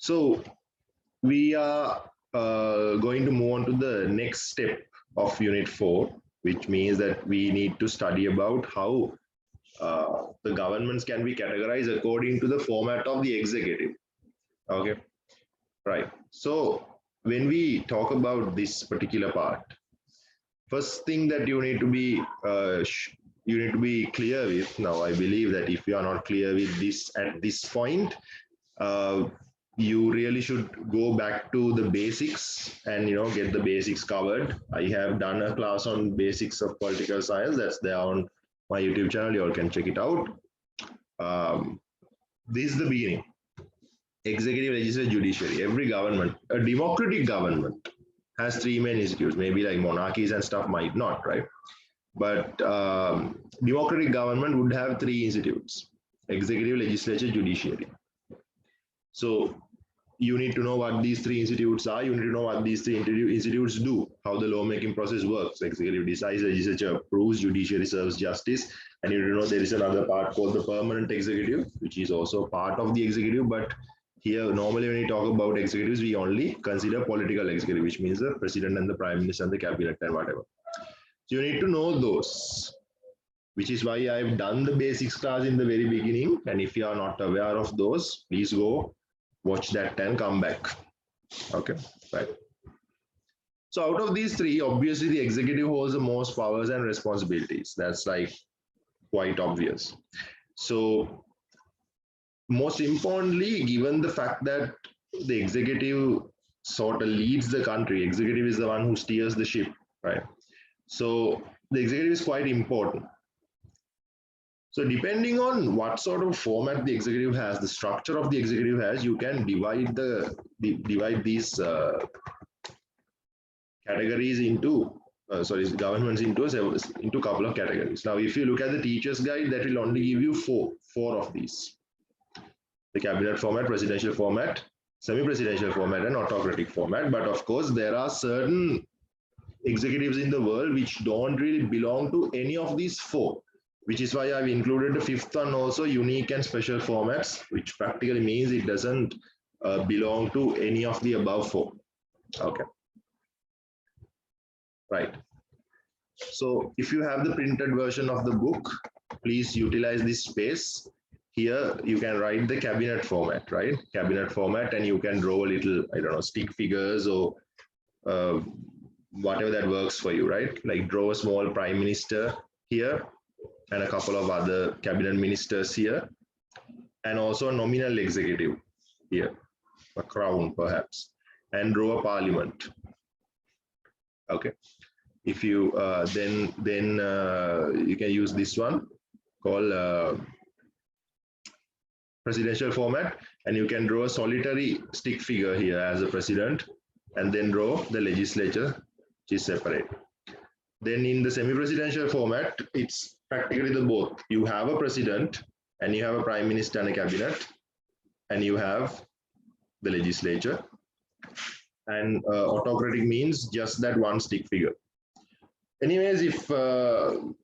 So we are going to move on to the next step of Unit 4, which means that we need to study about how the governments can be categorized according to the format of the executive. Okay, right. So when we talk about this particular part, first thing that you need to be clear with. Now, I believe that if you are not clear with this at this point, you really should go back to the basics and get the basics covered. I have done a class on basics of political science that's there on my YouTube channel. You all can check it out. This is the beginning. Executive, legislative, judiciary. Every government, a democratic government, has three main institutes. Maybe like monarchies and stuff might not, right? But democratic government would have three institutes: executive, legislature, judiciary. So you need to know what these three institutes are. You need to know what these three institutes do, how the lawmaking process works. Executive decides, legislature approves, judiciary serves justice. And you need to know there is another part called the permanent executive, which is also part of the executive. But here, normally when we talk about executives, we only consider political executive, which means the president and the prime minister and the cabinet and whatever. So you need to know those, which is why I've done the basics class in the very beginning. And if you are not aware of those, please go watch that and come back. Okay, right. So out of these three, obviously the executive holds the most powers and responsibilities. That's like quite obvious. So most importantly, given the fact that the executive sort of leads the country, executive is the one who steers the ship, right? So the executive is quite important. So depending on what sort of format the executive has, the structure of the executive has, you can divide these categories into governments into a couple of categories. Now, if you look at the teacher's guide, that will only give you four of these: the cabinet format, presidential format, semi-presidential format, and autocratic format. But of course, there are certain executives in the world which don't really belong to any of these four, which is why I've included the fifth one also, unique and special formats, which practically means it doesn't belong to any of the above four. Okay. Right. So if you have the printed version of the book, please utilize this space. Here you can write the cabinet format, right? Cabinet format, and you can draw a little, I don't know, stick figures or whatever that works for you, right? Like draw a small prime minister here and a couple of other cabinet ministers here, and also a nominal executive here, a crown perhaps, and draw a parliament. Okay. If you then you can use this one called presidential format, and you can draw a solitary stick figure here as a president, and then draw the legislature, which is separate. Then in the semi-presidential format, it's practically the both. You have a president, and you have a prime minister and a cabinet, and you have the legislature. And autocratic means just that one stick figure. Anyways, if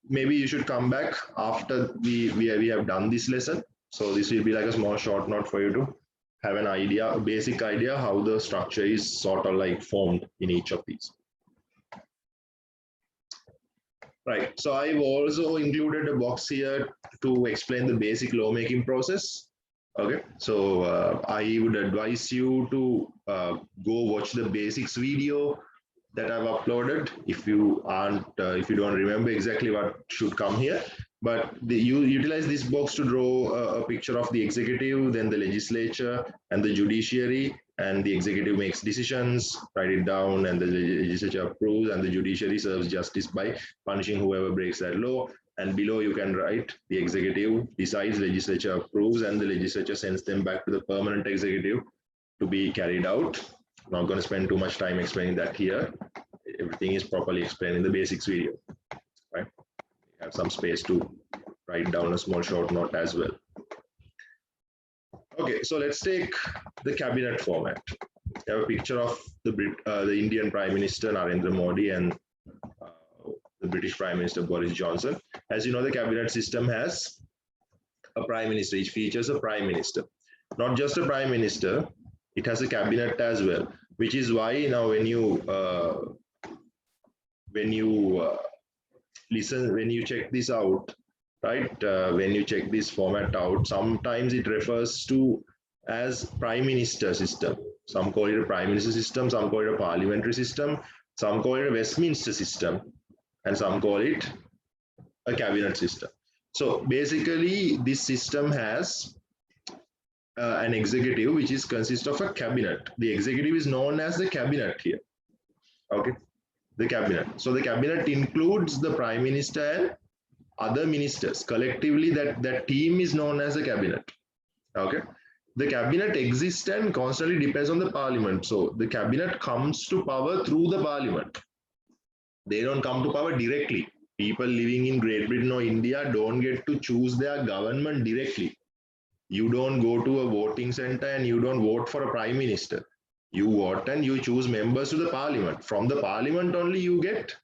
maybe you should come back after we have done this lesson. So this will be like a small short note for you to have an idea, a basic idea how the structure is sort of like formed in each of these. Right. So I've also included a box here to explain the basic lawmaking process. Okay. So I would advise you to go watch the basics video that I've uploaded. If you don't remember exactly what should come here, but you utilize this box to draw a picture of the executive, then the legislature and the judiciary, and the executive makes decisions, write it down, and the legislature approves, and the judiciary serves justice by punishing whoever breaks that law. And below you can write the executive decides, legislature approves, and the legislature sends them back to the permanent executive to be carried out. Not going to spend too much time explaining that here. Everything is properly explained in the basics video, right? You have some space to write down a small short note as well. Okay, so let's take the cabinet format. You have a picture of the Indian Prime Minister Narendra Modi and the British Prime Minister Boris Johnson. As you know, the cabinet system has a prime minister. Each features a prime minister. Not just a prime minister. It has a cabinet as well, which is why now when you listen, when you check this out, right? When you check this format out, sometimes it refers to as prime minister system. Some call it a prime minister system, some call it a parliamentary system, some call it a Westminster system, and some call it a cabinet system. So basically, this system has an executive which is consists of a cabinet. The executive is known as the cabinet here. Okay, the cabinet. So the cabinet includes the prime minister and other ministers. Collectively, that team is known as the cabinet. Okay, the cabinet exists and constantly depends on the parliament. So the cabinet comes to power through the parliament. They don't come to power directly. People living in Great Britain or India don't get to choose their government directly. You don't go to a voting center and you don't vote for a prime minister. You vote and you choose members to the parliament. From the parliament only you get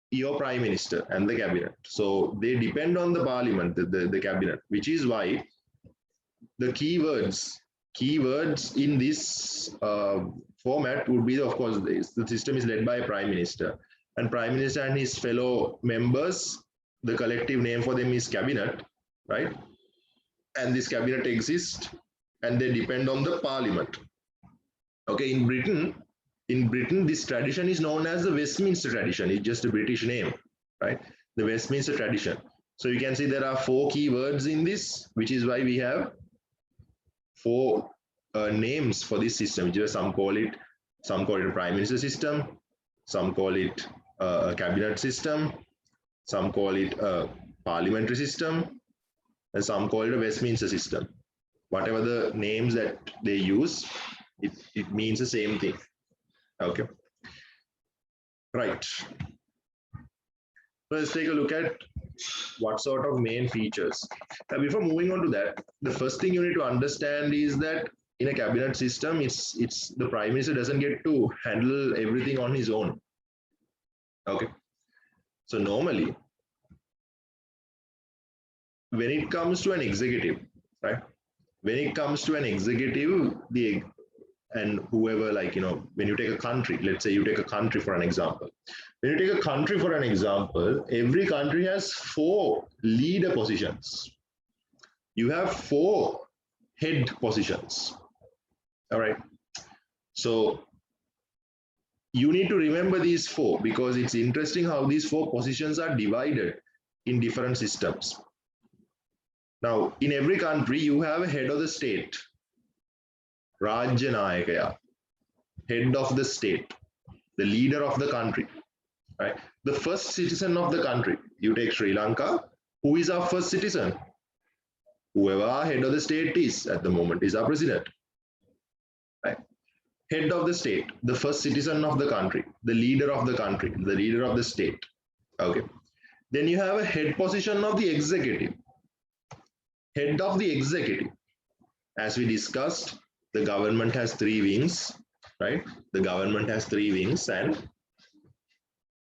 your prime minister and the cabinet. So they depend on the parliament, the cabinet, which is why the keywords in this format would be, of course, the system is led by a prime minister, and prime minister and his fellow members, the collective name for them is cabinet, right? And this cabinet exists and they depend on the parliament. Okay, in Britain, this tradition is known as the Westminster Tradition. It's just a British name, right? The Westminster Tradition. So you can see there are 4 keywords in this, which is why we have 4 names for this system. Which is some call it a prime minister system, some call it a cabinet system, some call it a parliamentary system, and some call it a Westminster system. Whatever the names that they use, it means the same thing. Okay, right. So let's take a look at what sort of main features. Now, before moving on to that, the first thing you need to understand is that in a cabinet system, it's the prime minister doesn't get to handle everything on his own. Okay, so normally, when it comes to an executive, right? When it comes to an executive, and whoever, like, when you take a country, let's say you take a country for an example. When you take a country for an example, every country has 4 leader positions. You have 4 head positions. All right. So you need to remember these 4 because it's interesting how these 4 positions are divided in different systems. Now, in every country, you have a head of the state. Rajya Nayakaya, head of the state, the leader of the country, right? The first citizen of the country. You take Sri Lanka, who is our first citizen? Whoever our head of the state is at the moment is our president, right? Head of the state, the first citizen of the country, the leader of the country, the leader of the state. Okay. Then you have a head position of the executive. Head of the executive. As we discussed, the government has 3 wings, right? The government has 3 wings, and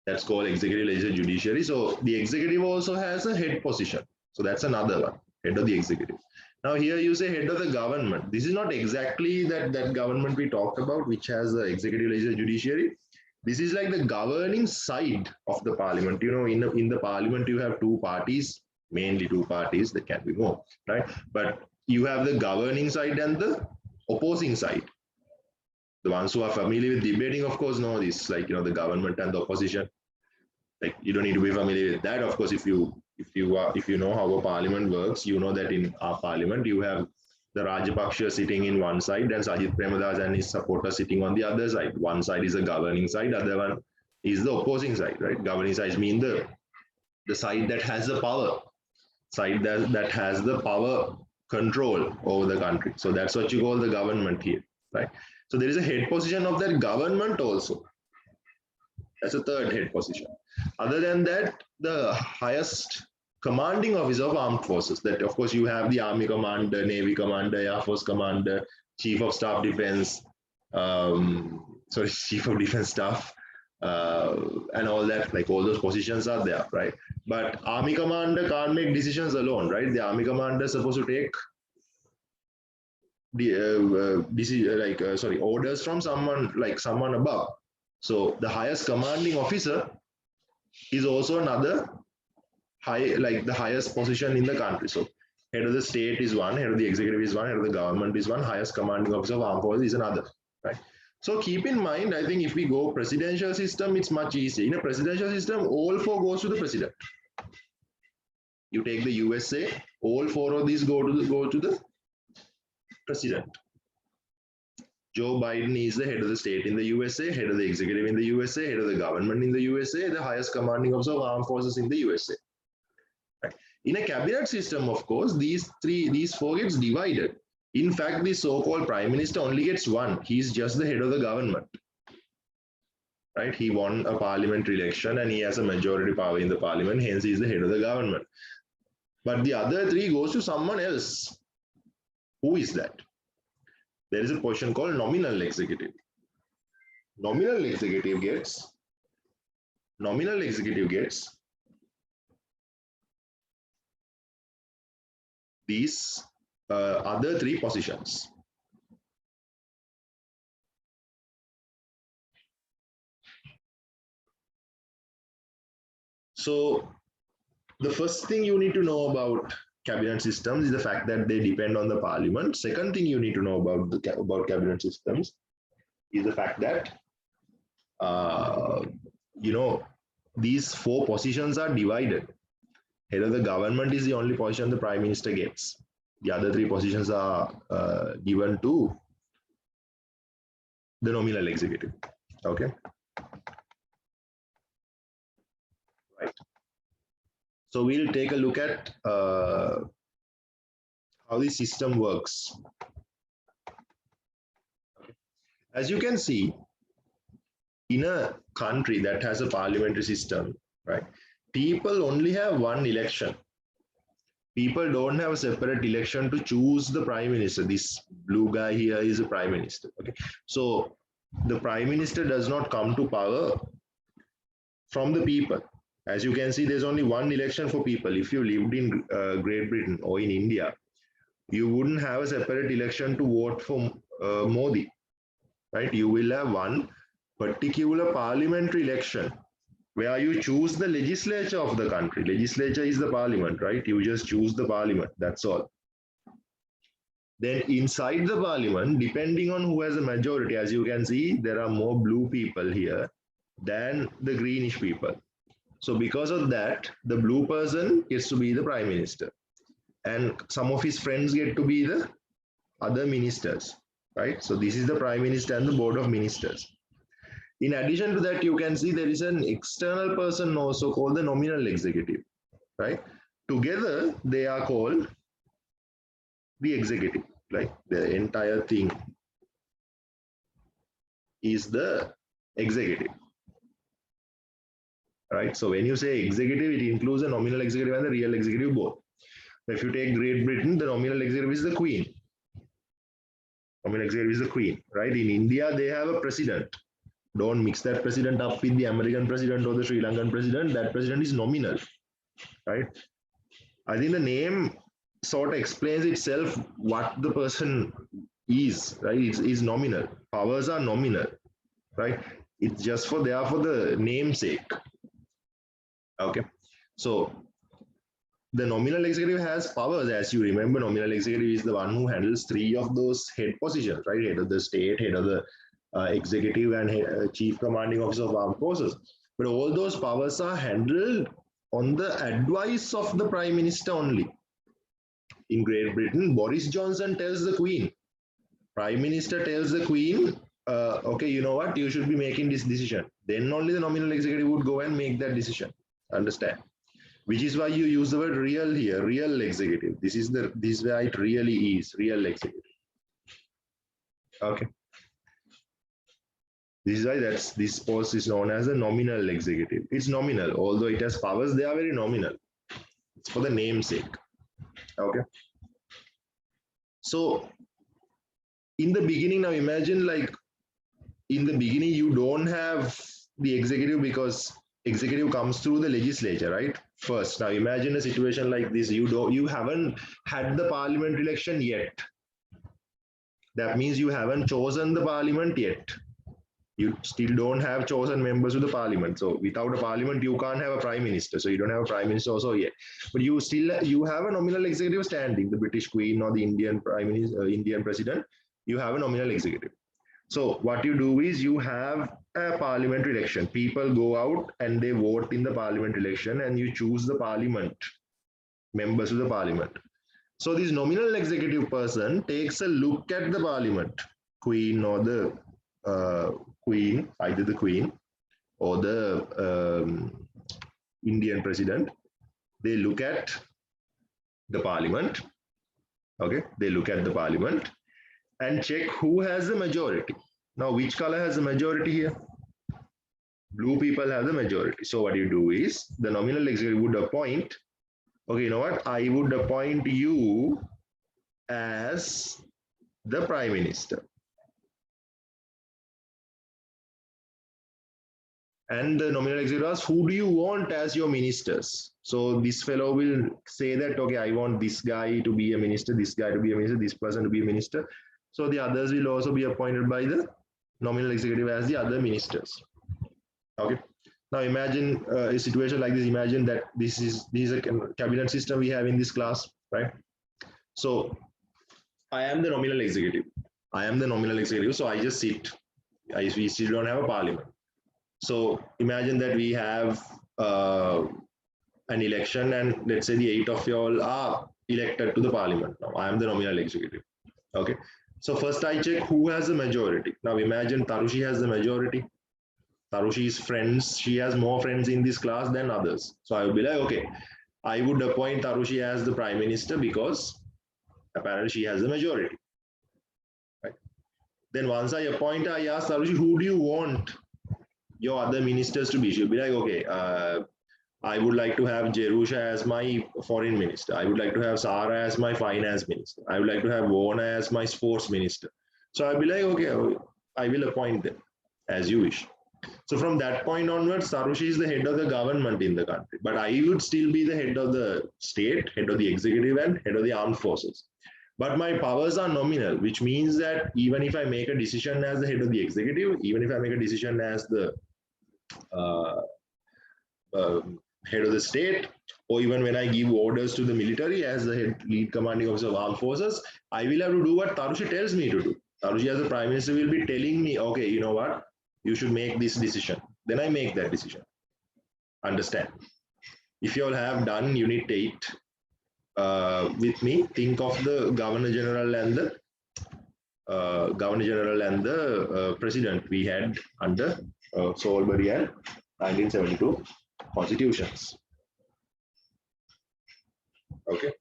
that's called executive, legislative, judiciary. So the executive also has a head position. So that's another one, head of the executive. Now here you say head of the government. This is not exactly that government we talked about, which has the executive, legislative, judiciary. This is like the governing side of the parliament. In the parliament, you have 2 parties, mainly 2 parties. There can be more, right? But you have the governing side and the opposing side. The ones who are familiar with debating, of course, know this, like, the government and the opposition. Like, you don't need to be familiar with that. Of course, if you know how a parliament works, you know that in our parliament, you have the Rajapaksa sitting in one side and Sajid Premadas and his supporters sitting on the other side. One side is the governing side, other one is the opposing side, right? Governing side means the side that has the power, side that has the power control over the country. So that's what you call the government here, right? So there is a head position of that government also. That's a third head position. Other than that, the highest commanding officer of armed forces, that of course you have the army commander, navy commander, air force commander, chief of staff defense, chief of defense staff, and all that, like all those positions are there, right? But army commander can't make decisions alone, right? The army commander is supposed to take orders from someone above. So the highest commanding officer is also another the highest position in the country. So head of the state is one, head of the executive is one, head of the government is one, highest commanding officer of armed forces is another, right? So keep in mind, I think if we go presidential system, it's much easier. In a presidential system, all four goes to the president. You take the USA, all four of these go to the president. Joe Biden is the head of the state in the USA, head of the executive in the USA, head of the government in the USA, the highest commanding officer of armed forces in the USA. Right. In a cabinet system, of course, these four gets divided. In fact, the so-called prime minister only gets one. He's just the head of the government. Right? He won a parliamentary election and he has a majority power in the parliament, hence he's the head of the government. But the other three goes to someone else. Who is that? There is a position called nominal executive. Nominal executive gets these other three positions. So the first thing you need to know about cabinet systems is the fact that they depend on the parliament. Second thing you need to know about cabinet systems is the fact that these four positions are divided. Head of the government is the only position the prime minister gets. The other three positions are given to the nominal executive. Okay. Right. So we'll take a look at how the system works. Okay. As you can see, in a country that has a parliamentary system, right, people only have one election. People don't have a separate election to choose the prime minister. This blue guy here is a prime minister. Okay, so the prime minister does not come to power from the people. As you can see, there's only one election for people. If you lived in Great Britain or in India, you wouldn't have a separate election to vote for Modi, right? You will have one particular parliamentary election where you choose the legislature of the country. Legislature is the parliament, right? You just choose the parliament, that's all. Then inside the parliament, depending on who has a majority, as you can see, there are more blue people here than the greenish people. So because of that, the blue person gets to be the prime minister. And some of his friends get to be the other ministers, right? So this is the prime minister and the board of ministers. In addition to that, you can see there is an external person also called the nominal executive, right? Together, they are called the executive, like the entire thing is the executive, right? So when you say executive, it includes the nominal executive and the real executive both. If you take Great Britain, the nominal executive is the queen. Nominal executive is the queen, right? In India, they have a president. Don't mix that president up with the American president or the Sri Lankan president. That president is nominal, right? I think the name sort of explains itself what the person is, right? It's nominal. Powers are nominal, right? It's just for the namesake. Okay. So the nominal executive has powers. As you remember, nominal executive is the one who handles three of those head positions, right? Head of the state, head of the executive and chief commanding officer of armed forces. But all those powers are handled on the advice of the prime minister only. In Great Britain, Boris Johnson tells the Queen. Prime Minister tells the Queen, okay, you know what, you should be making this decision. Then only the nominal executive would go and make that decision. Understand? Which is why you use the word real here, real executive. This is where it really is, real executive. Okay. This is why this post is known as a nominal executive. It's nominal, although it has powers, they are very nominal. It's for the namesake. Okay. So in the beginning, now imagine like in the beginning, you don't have the executive because executive comes through the legislature, right? First, now imagine a situation like this. You haven't had the parliament election yet. That means you haven't chosen the parliament yet. You still don't have chosen members of the parliament. So without a parliament, you can't have a prime minister. So you don't have a prime minister also yet. But you have a nominal executive standing, the British Queen or the Indian prime minister, Indian president. You have a nominal executive. So what you do is you have a parliamentary election. People go out and they vote in the parliament election, and you choose the parliament, members of the parliament. So this nominal executive person takes a look at the parliament, queen or the queen, either the queen or the Indian president. They look at the parliament. Okay, they look at the parliament and check who has the majority. Now, which color has the majority here? Blue people have the majority. So what you do is the nominal executive would appoint, okay, you know what? I would appoint you as the prime minister. And the nominal executive asks, who do you want as your ministers? So this fellow will say that, okay, I want this guy to be a minister, this guy to be a minister, this person to be a minister. So the others will also be appointed by the nominal executive as the other ministers. Okay. Now imagine a situation like this. Imagine that this is a cabinet system we have in this class, right? So I am the nominal executive. I am the nominal executive. So I just sit. We still don't have a parliament. So imagine that we have an election, and let's say the 8 of you all are elected to the parliament. Now I am the nominal executive. Okay. So first I check who has the majority. Now imagine Tarushi has the majority. Tarushi's friends, she has more friends in this class than others. So I will be like, okay, I would appoint Tarushi as the prime minister because apparently she has the majority. Right? Then once I appoint her, I ask Tarushi, who do you want your other ministers to be? She'll be like, okay, I would like to have Jerusha as my foreign minister. I would like to have Sara as my finance minister. I would like to have Warner as my sports minister. So I'll be like, okay, I will appoint them as you wish. So from that point onwards, Tarushi is the head of the government in the country. But I would still be the head of the state, head of the executive, and head of the armed forces. But my powers are nominal, which means that even if I make a decision as the head of the executive, even if I make a decision as the head of the state, or even when I give orders to the military as the lead commanding officer of armed forces, I will have to do what Tarushi tells me to do. Tarushi as the prime minister will be telling me, okay, you know what, you should make this decision. Then I make that decision. Understand? If you all have done Unit 8 with me, think of the Governor General and the President we had under Salisbury and 1972 constitutions. Okay.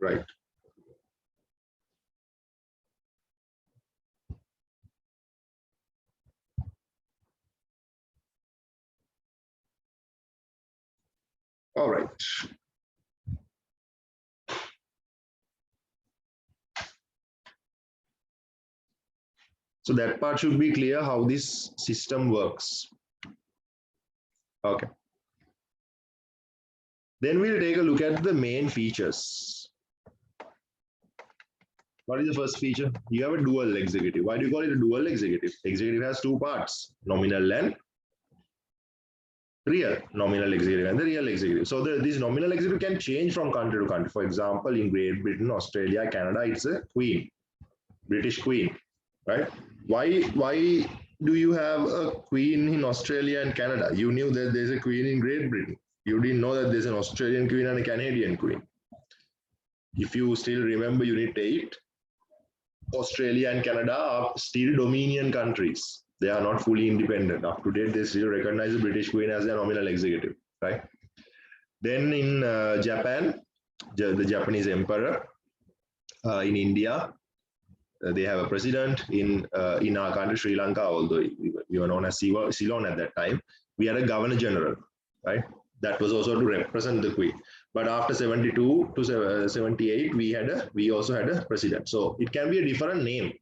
Right. All right. So that part should be clear how this system works. Okay. Then we'll take a look at the main features. What is the first feature? You have a dual executive. Why do you call it a dual executive? Executive has two parts, nominal and real. Nominal executive and the real executive. So this nominal executive can change from country to country. For example, in Great Britain, Australia, Canada, it's a queen, British queen, right? Why do you have a queen in Australia and Canada? You knew that there's a queen in Great Britain. You didn't know that there's an Australian queen and a Canadian queen. If you still remember Unit 8, Australia and Canada are still Dominion countries. They are not fully independent. Up to date, they still recognize the British Queen as their nominal executive, right? Then in Japan, the Japanese emperor. In India, they have a president. In our country, Sri Lanka, although we were known as Ceylon at that time, we had a governor general, right? That was also to represent the Queen. But after 72 to 78, we also had a president. So it can be a different name.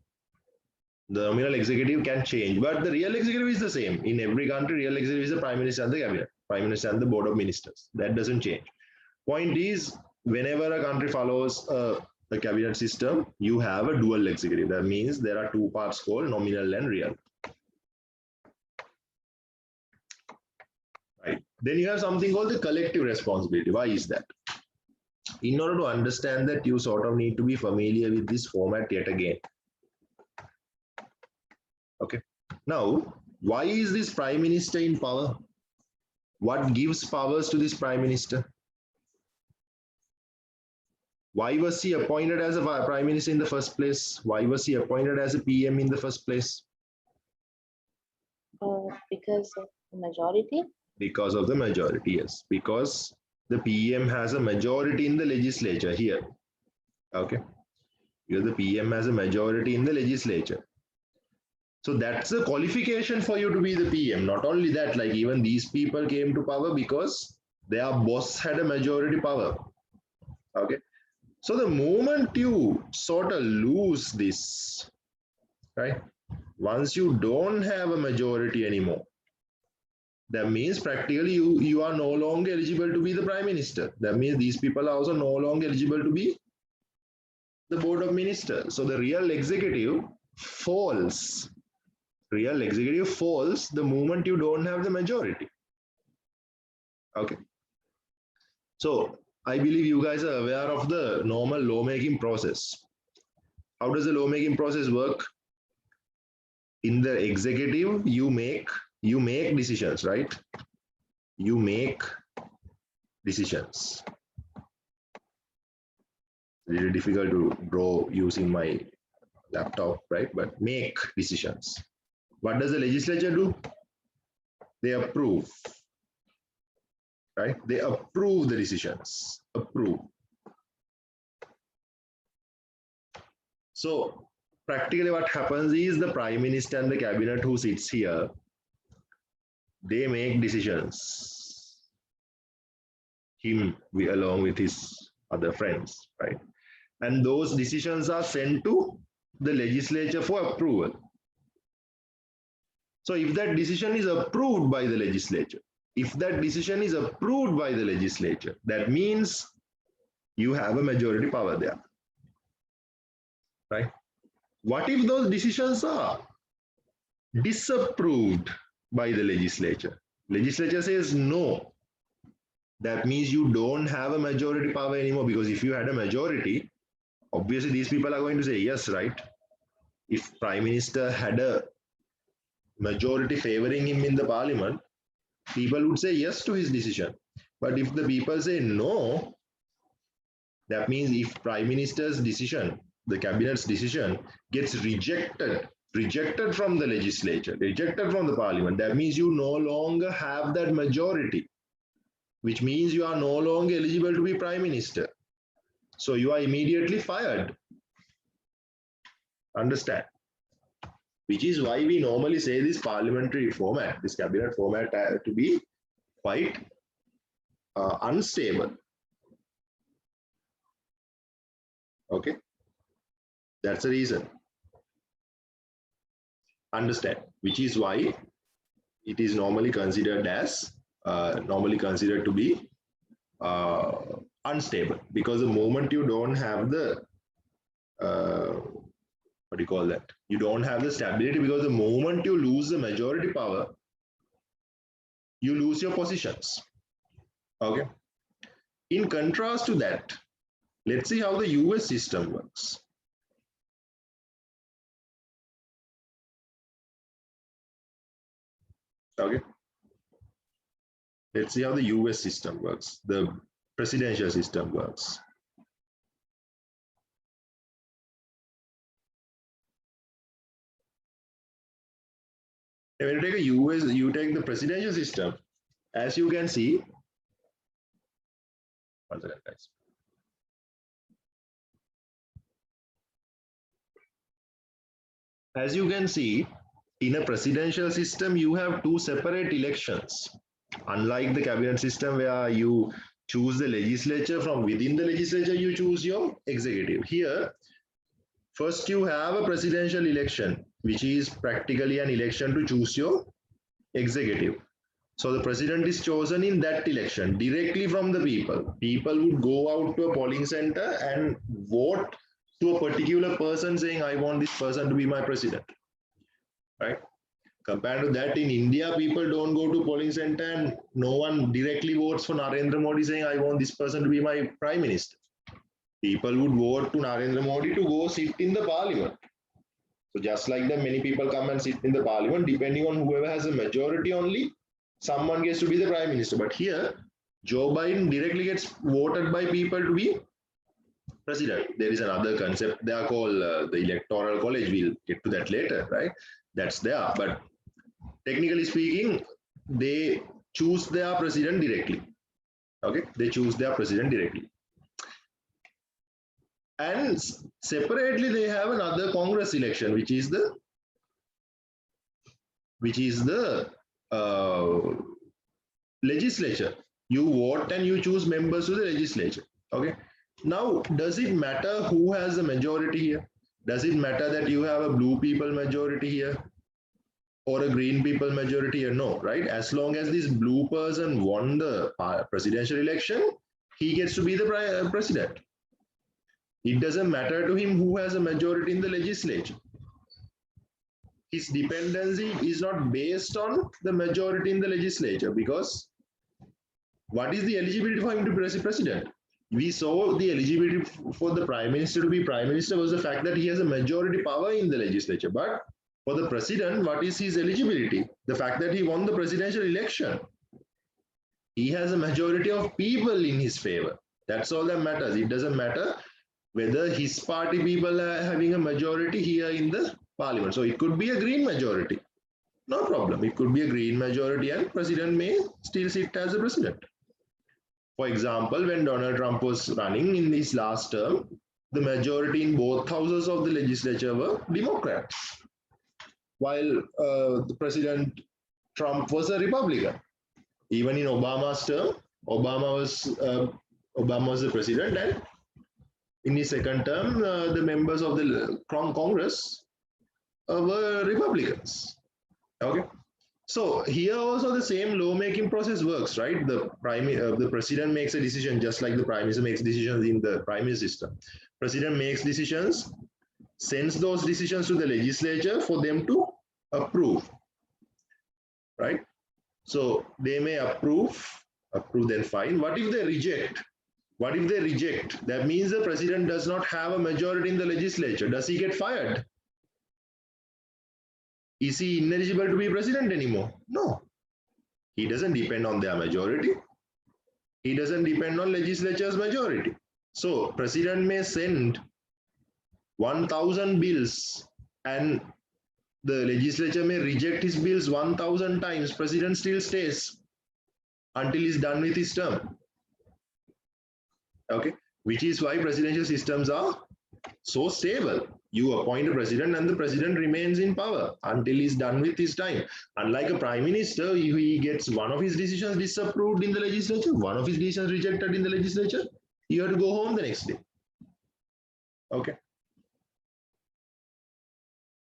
The nominal executive can change, but the real executive is the same. In every country, real executive is the prime minister and the cabinet, prime minister and the board of ministers. That doesn't change. Point is, whenever a country follows a a cabinet system, you have a dual executive. That means there are two parts called nominal and real. Right. Then you have something called the collective responsibility. Why is that? In order to understand that, you sort of need to be familiar with this format yet again. Okay. Now, why is this prime minister in power? What gives powers to this prime minister? Why was he appointed as a prime minister in the first place? Why was he appointed as a PM in the first place? Because of the majority. Because of the majority, yes. Because the PM has a majority in the legislature here. Okay. Because the PM has a majority in the legislature. So that's the qualification for you to be the PM. Not only that, like even these people came to power because their boss had a majority power. Okay. So the moment you sort of lose this, right? Once you don't have a majority anymore, that means practically you are no longer eligible to be the prime minister. That means these people are also no longer eligible to be the board of ministers. So the real executive falls. Real executive falls the moment you don't have the majority. Okay. So I believe you guys are aware of the normal lawmaking process. How does the lawmaking process work? In the executive, you make decisions, right? You make decisions. Really difficult to draw using my laptop, right? But make decisions. What does the legislature do? They approve, right? They approve the decisions. Approve. So practically what happens is the prime minister and the cabinet who sits here, they make decisions. Him along with his other friends, right? And those decisions are sent to the legislature for approval. So if that decision is approved by the legislature, that means you have a majority power there, right? What if those decisions are disapproved by the legislature? Legislature says no. That means you don't have a majority power anymore, because if you had a majority, obviously these people are going to say yes, right? If prime minister had a majority favoring him in the parliament, people would say yes to his decision. But if the people say no, that means if prime minister's decision, the cabinet's decision gets rejected from the legislature, rejected from the parliament, that means you no longer have that majority, which means you are no longer eligible to be prime minister. So you are immediately fired. Understand? Which is why we normally say this parliamentary format, this cabinet format, to be quite unstable. Okay, that's the reason. Understand? Which is why it is normally considered as to be unstable, because the moment you don't have the what do you call that? You don't have the stability, because the moment you lose the majority power, you lose your positions. Okay. In contrast to that, let's see how the US system works. Okay. Let's see how the US system works, the presidential system works. When you take you take the presidential system, as you can see, one second, guys. As you can see, in a presidential system, you have two separate elections. Unlike the cabinet system where you choose the legislature, from within the legislature, you choose your executive. Here, first you have a presidential election, which is practically an election to choose your executive. So the president is chosen in that election directly from the people. People would go out to a polling center and vote to a particular person saying, I want this person to be my president, right? Compared to that, in India, people don't go to polling center and no one directly votes for Narendra Modi saying, I want this person to be my prime minister. People would vote to Narendra Modi to go sit in the parliament. So just like that, many people come and sit in the parliament, depending on whoever has a majority only, someone gets to be the prime minister. But here, Joe Biden directly gets voted by people to be president. There is another concept. They are called the Electoral College. We'll get to that later, right? That's there. But technically speaking, they choose their president directly. Okay, they choose their president directly. And separately, they have another Congress election, which is the legislature. You vote and you choose members to the legislature. Okay. Now, does it matter who has a majority here? Does it matter that you have a blue people majority here or a green people majority here? No, right? As long as this blue person won the presidential election, he gets to be the president. It doesn't matter to him who has a majority in the legislature. His dependency is not based on the majority in the legislature, because what is the eligibility for him to be president? We saw the eligibility for the prime minister to be prime minister was the fact that he has a majority power in the legislature. But for the president, what is his eligibility? The fact that he won the presidential election. He has a majority of people in his favor. That's all that matters. It doesn't matter whether his party people are having a majority here in the parliament. So it could be a green majority. No problem. It could be a green majority and president may still sit as a president. For example, when Donald Trump was running in his last term, the majority in both houses of the legislature were Democrats, while the President Trump was a Republican. Even in Obama's term, Obama was the president, and in his second term, the members of the Congress were Republicans. Okay. So here also the same lawmaking process works, right? The president makes a decision just like the prime minister makes decisions in the primary system. President makes decisions, sends those decisions to the legislature for them to approve, right? So they may approve then fine. What if they reject? What if they reject? That means the president does not have a majority in the legislature. Does he get fired? Is he ineligible to be president anymore? No. He doesn't depend on their majority. He doesn't depend on legislature's majority. So president may send 1,000 bills and the legislature may reject his bills 1,000 times. President still stays until he's done with his term. Okay, which is why presidential systems are so stable. You appoint a president and the president remains in power until he's done with his time. Unlike a prime minister, he gets one of his decisions disapproved in the legislature, one of his decisions rejected in the legislature, you have to go home the next day. Okay.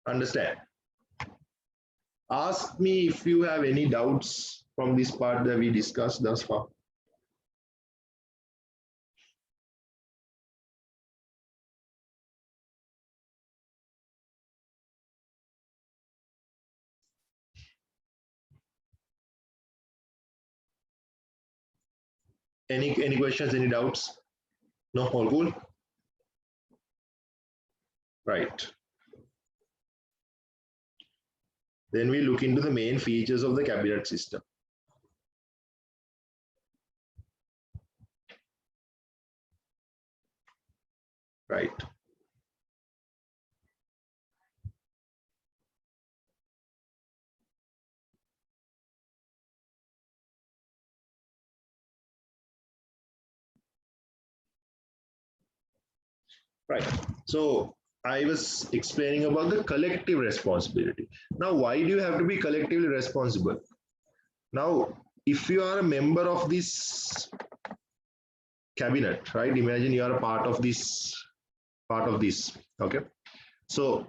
Understand? Ask me if you have any doubts from this part that we discussed thus far. Any questions, any doubts? No, all cool? Right. Then we look into the main features of the cabinet system. Right. Right. So I was explaining about the collective responsibility. Now, why do you have to be collectively responsible? Now, if you are a member of this cabinet, right? Imagine you are a part of this, okay? So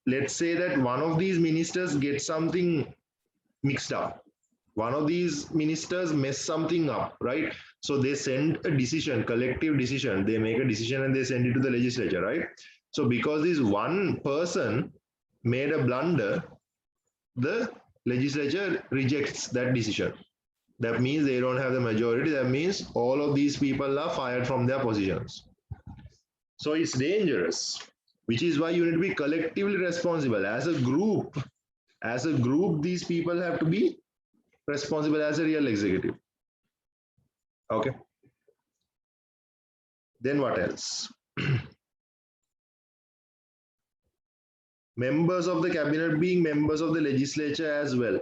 let's say that one of these ministers gets something mixed up. One of these ministers mess something up, right? So they send a decision, collective decision. They make a decision and they send it to the legislature, right? So because this one person made a blunder, the legislature rejects that decision. That means they don't have the majority. That means all of these people are fired from their positions. So it's dangerous, which is why you need to be collectively responsible. As a group, these people have to be responsible as a real executive. Okay. Then what else? Members of the cabinet being members of the legislature as well,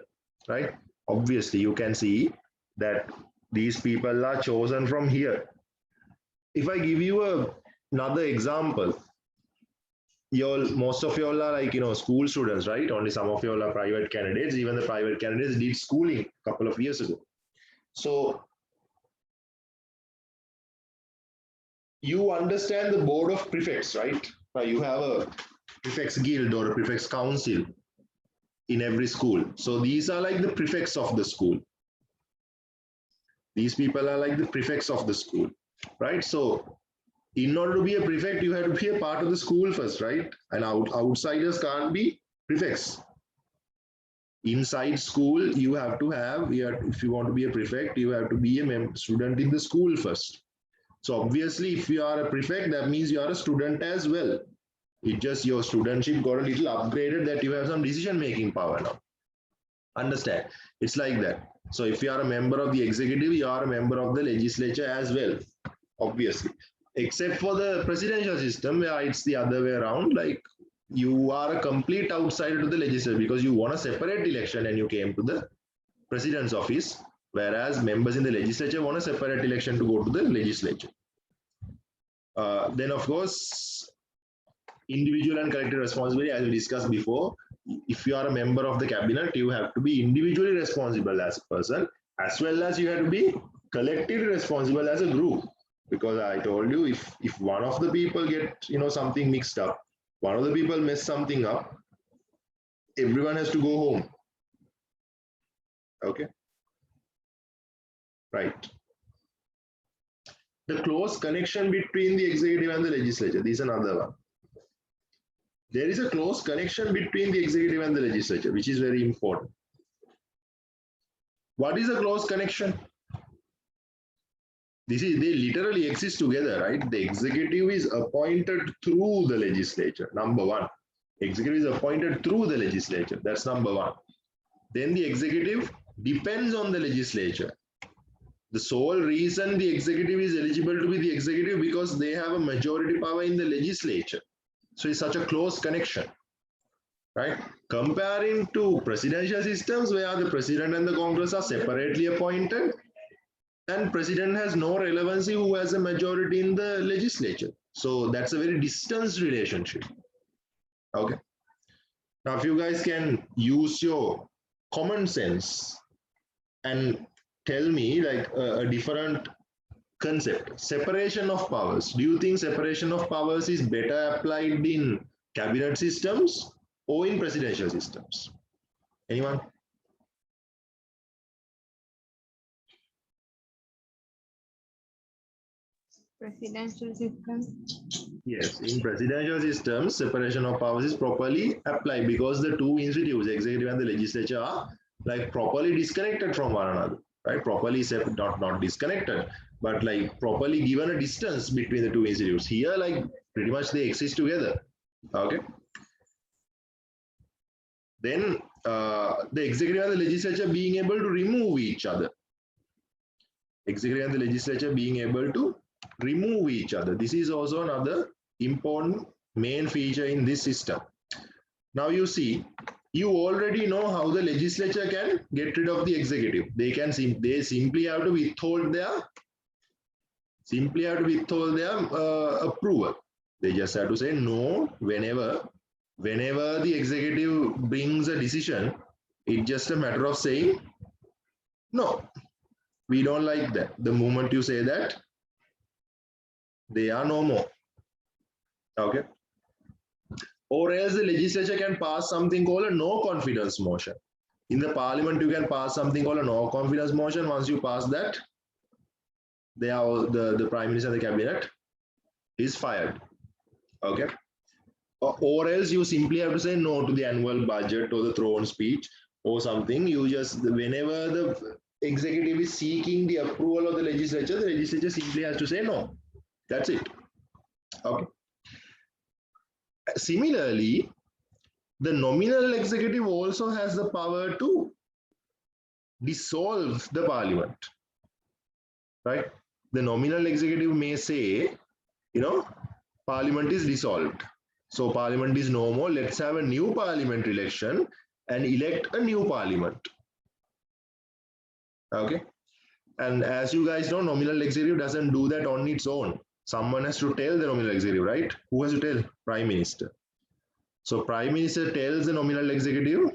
right? Obviously, you can see that these people are chosen from here. If I give you another example, most of y'all are like, school students, right? Only some of y'all are private candidates. Even the private candidates did schooling a couple of years ago. So you understand the board of prefects, right? You have a prefects guild or a prefects council in every school. So these are like the prefects of the school. These people are like the prefects of the school, right? So in order to be a prefect, you have to be a part of the school first, right? And outsiders can't be prefects. Inside school, you have to have, if you want to be a prefect, you have to be a student in the school first. So obviously, if you are a prefect, that means you are a student as well. It just your studentship got a little upgraded that you have some decision-making power now. Understand? It's like that. So if you are a member of the executive, you are a member of the legislature as well, obviously. Except for the presidential system, where it's the other way around, like you are a complete outsider to the legislature because you won a separate election and you came to the president's office, whereas members in the legislature won a separate election to go to the legislature. Then, of course, individual and collective responsibility, as we discussed before. If you are a member of the cabinet, you have to be individually responsible as a person, as well as you have to be collectively responsible as a group. Because I told you, if one of the people get something mixed up, one of the people mess something up, everyone has to go home. Okay. Right. The close connection between the executive and the legislature. This is another one. There is a close connection between the executive and the legislature, which is very important. What is a close connection? They literally exist together, right? The executive is appointed through the legislature, number one. Executive is appointed through the legislature, that's number one. Then the executive depends on the legislature. The sole reason the executive is eligible to be the executive because they have a majority power in the legislature. So it's such a close connection, right? Comparing to presidential systems where the president and the Congress are separately appointed, and president has no relevancy who has a majority in the legislature. So that's a very distant relationship. Okay. Now, if you guys can use your common sense and tell me like a different concept, separation of powers. Do you think separation of powers is better applied in cabinet systems or in presidential systems? Anyone? Presidential system. Yes, in presidential systems, separation of powers is properly applied because the two institutes, the executive and the legislature, are like properly disconnected from one another, right? Properly not disconnected, but like properly given a distance between the two institutes. Here, like pretty much they exist together. Okay. Then the executive and the legislature being able to remove each other. Executive and the legislature being able to remove each other. This is also another important main feature in this system. Now you see, you already know how the legislature can get rid of the executive. They simply have to withhold their approval. They just have to say no whenever the executive brings a decision. It's just a matter of saying no. We don't like that. The moment you say that, they are no more. Okay. Or else the legislature can pass something called a no confidence motion. In the parliament, you can pass something called a no confidence motion. Once you pass that, they are the prime minister and the cabinet is fired. Okay. Or else you simply have to say no to the annual budget or the throne speech or something. You just, whenever the executive is seeking the approval of the legislature simply has to say no. That's it. Okay. Similarly, the nominal executive also has the power to dissolve the parliament, right? The nominal executive may say, parliament is dissolved. So parliament is no more. Let's have a new parliamentary election and elect a new parliament. Okay. And as you guys know, nominal executive doesn't do that on its own. Someone has to tell the nominal executive, right? Who has to tell? Prime Minister. So Prime Minister tells the nominal executive,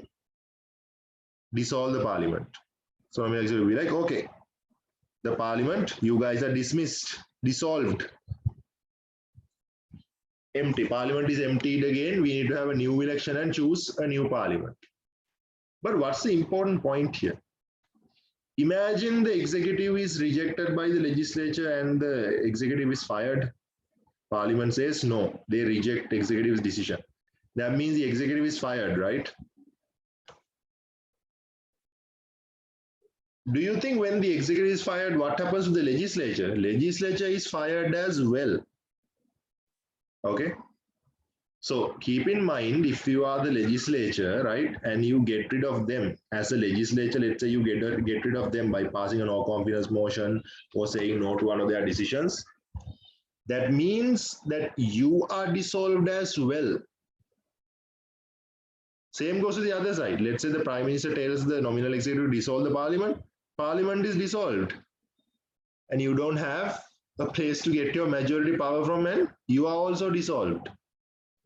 dissolve the parliament. So nominal executive will be like, okay, the parliament, you guys are dismissed, dissolved. Empty. Parliament is emptied again. We need to have a new election and choose a new parliament. But what's the important point here? Imagine the executive is rejected by the legislature and the executive is fired. Parliament says no, they reject executive's decision. That means the executive is fired, right? Do you think when the executive is fired, what happens to the legislature? Legislature is fired as well. Okay. So keep in mind, if you are the legislature, right, and you get rid of them as a legislature, let's say you get rid of them by passing a no confidence motion or saying no to one of their decisions, that means that you are dissolved as well. Same goes to the other side. Let's say the prime minister tells the nominal executive to dissolve the parliament. Parliament is dissolved. And you don't have a place to get your majority power from, and you are also dissolved.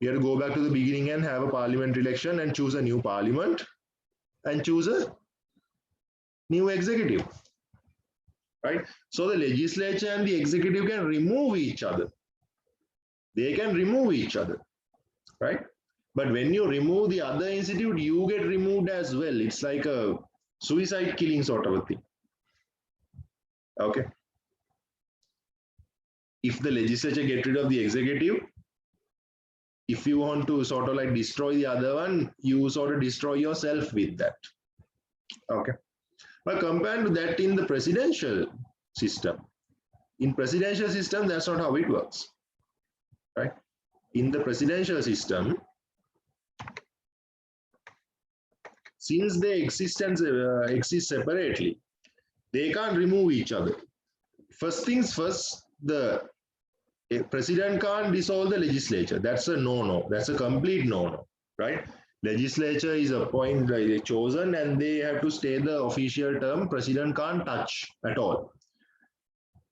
You have to go back to the beginning and have a parliamentary election and choose a new parliament and choose a new executive. Right? So the legislature and the executive can remove each other. They can remove each other. Right? But when you remove the other institute, you get removed as well. It's like a suicide killing sort of a thing. Okay. If the legislature get rid of the executive, if you want to sort of like destroy the other one, you sort of destroy yourself with that. Okay. But compared to that in the presidential system, in presidential system, that's not how it works. Right? In the presidential system, since they exist separately, they can't remove each other. First things first, the president can't dissolve the legislature. That's a no-no. That's a complete no-no, right? Legislature is appointed, chosen, and they have to stay the official term. President can't touch at all.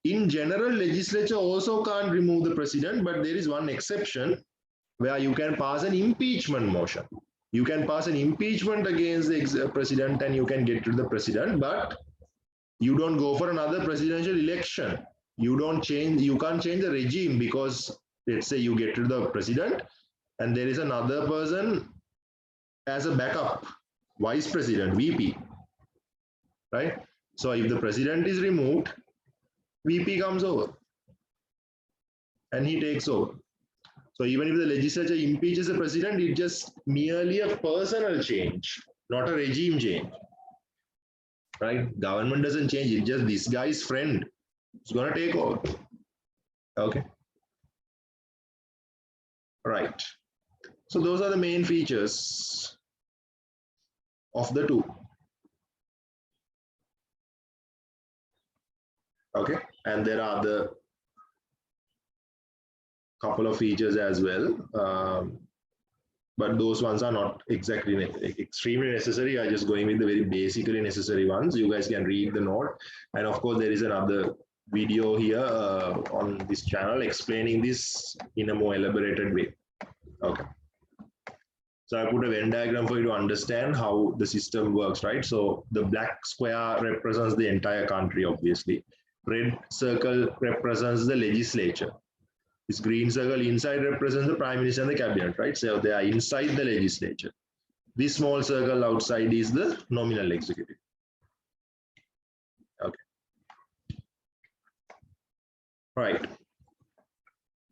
In general, legislature also can't remove the president, but there is one exception where you can pass an impeachment motion. You can pass an impeachment against the president and you can get rid of the president, but you don't go for another presidential election. You can't change the regime because let's say you get rid of the president and there is another person as a backup, vice president, VP, right? So if the president is removed, VP comes over and he takes over. So even if the legislature impeaches the president, it's just merely a personal change, not a regime change. Right? Government doesn't change, it's just this guy's friend is going to take over. Okay. Right. So those are the main features of the two. Okay. And there are the couple of features as well. But those ones are not exactly extremely necessary. I'm just going with the very basically necessary ones. You guys can read the note. And of course, there is another video here on this channel explaining this in a more elaborated way. Okay. So I put a Venn diagram for you to understand how the system works, right? So the black square represents the entire country, obviously. Red circle represents the legislature. This green circle inside represents the prime minister and the cabinet, right? So they are inside the legislature. This small circle outside is the nominal executive. Okay. Right.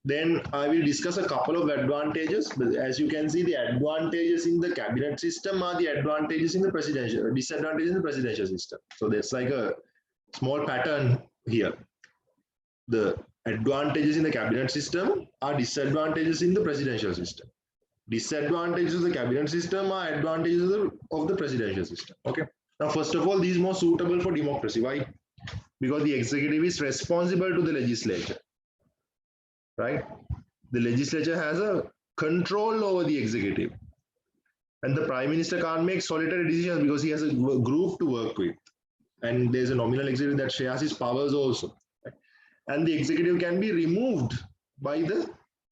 Then I will discuss a couple of advantages. But as you can see, the advantages in the cabinet system are the advantages in the presidential, disadvantages in the presidential system. So that's like a small pattern here. The advantages in the cabinet system are disadvantages in the presidential system. Disadvantages of the cabinet system are advantages of the presidential system. Okay. Now, first of all, these are more suitable for democracy. Why? Because the executive is responsible to the legislature. Right? The legislature has a control over the executive. And the prime minister can't make solitary decisions because he has a group to work with. And there's a nominal executive that shares his powers also. And the executive can be removed by the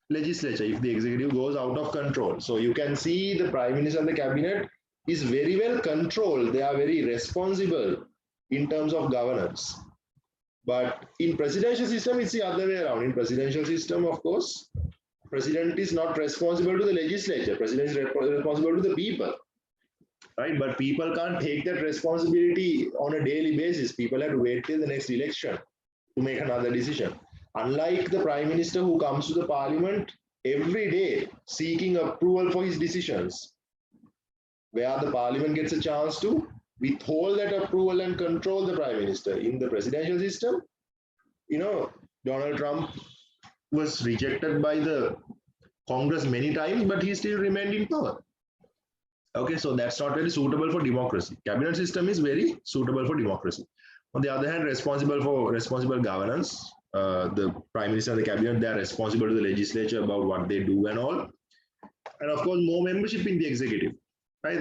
legislature if the executive goes out of control. So you can see the prime minister and the cabinet is very well controlled. They are very responsible in terms of governance. But in presidential system, it's the other way around. In presidential system, of course, president is not responsible to the legislature. President is responsible to the people, right? But people can't take that responsibility on a daily basis. People have to wait till the next election to make another decision. Unlike the prime minister who comes to the parliament every day seeking approval for his decisions, where the parliament gets a chance to withhold that approval and control the prime minister. In the presidential system, you know, Donald Trump was rejected by the Congress many times, but he still remained in power. Okay, so that's not very suitable for democracy. Cabinet system is very suitable for democracy. On the other hand, responsible for responsible governance, the prime minister and the cabinet, they are responsible to the legislature about what they do and all. And of course, more membership in the executive. Right?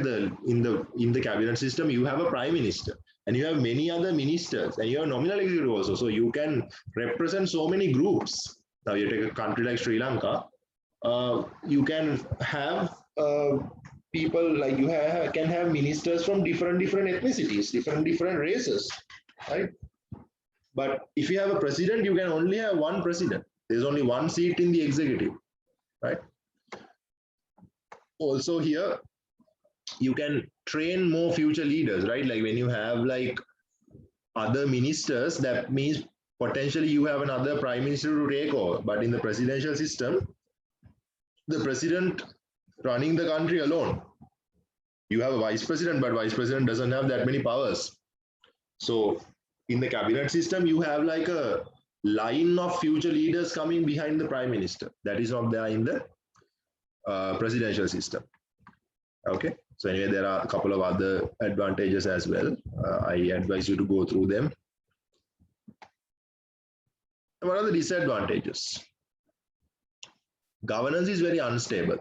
In the cabinet system, you have a prime minister and you have many other ministers and you have nominal executive also. So you can represent so many groups. Now you take a country like Sri Lanka, you can have people like can have ministers from different ethnicities, different races, right? But if you have a president, you can only have one president. There's only one seat in the executive, right? Also here, you can train more future leaders, right? Like when you have like other ministers, that means potentially you have another prime minister to take over. But in the presidential system, the president running the country alone. You have a vice president, but vice president doesn't have that many powers. So in the cabinet system, you have like a line of future leaders coming behind the prime minister. That is not there in the presidential system. Okay. So anyway, there are a couple of other advantages as well. I advise you to go through them. What are the disadvantages? Governance is very unstable.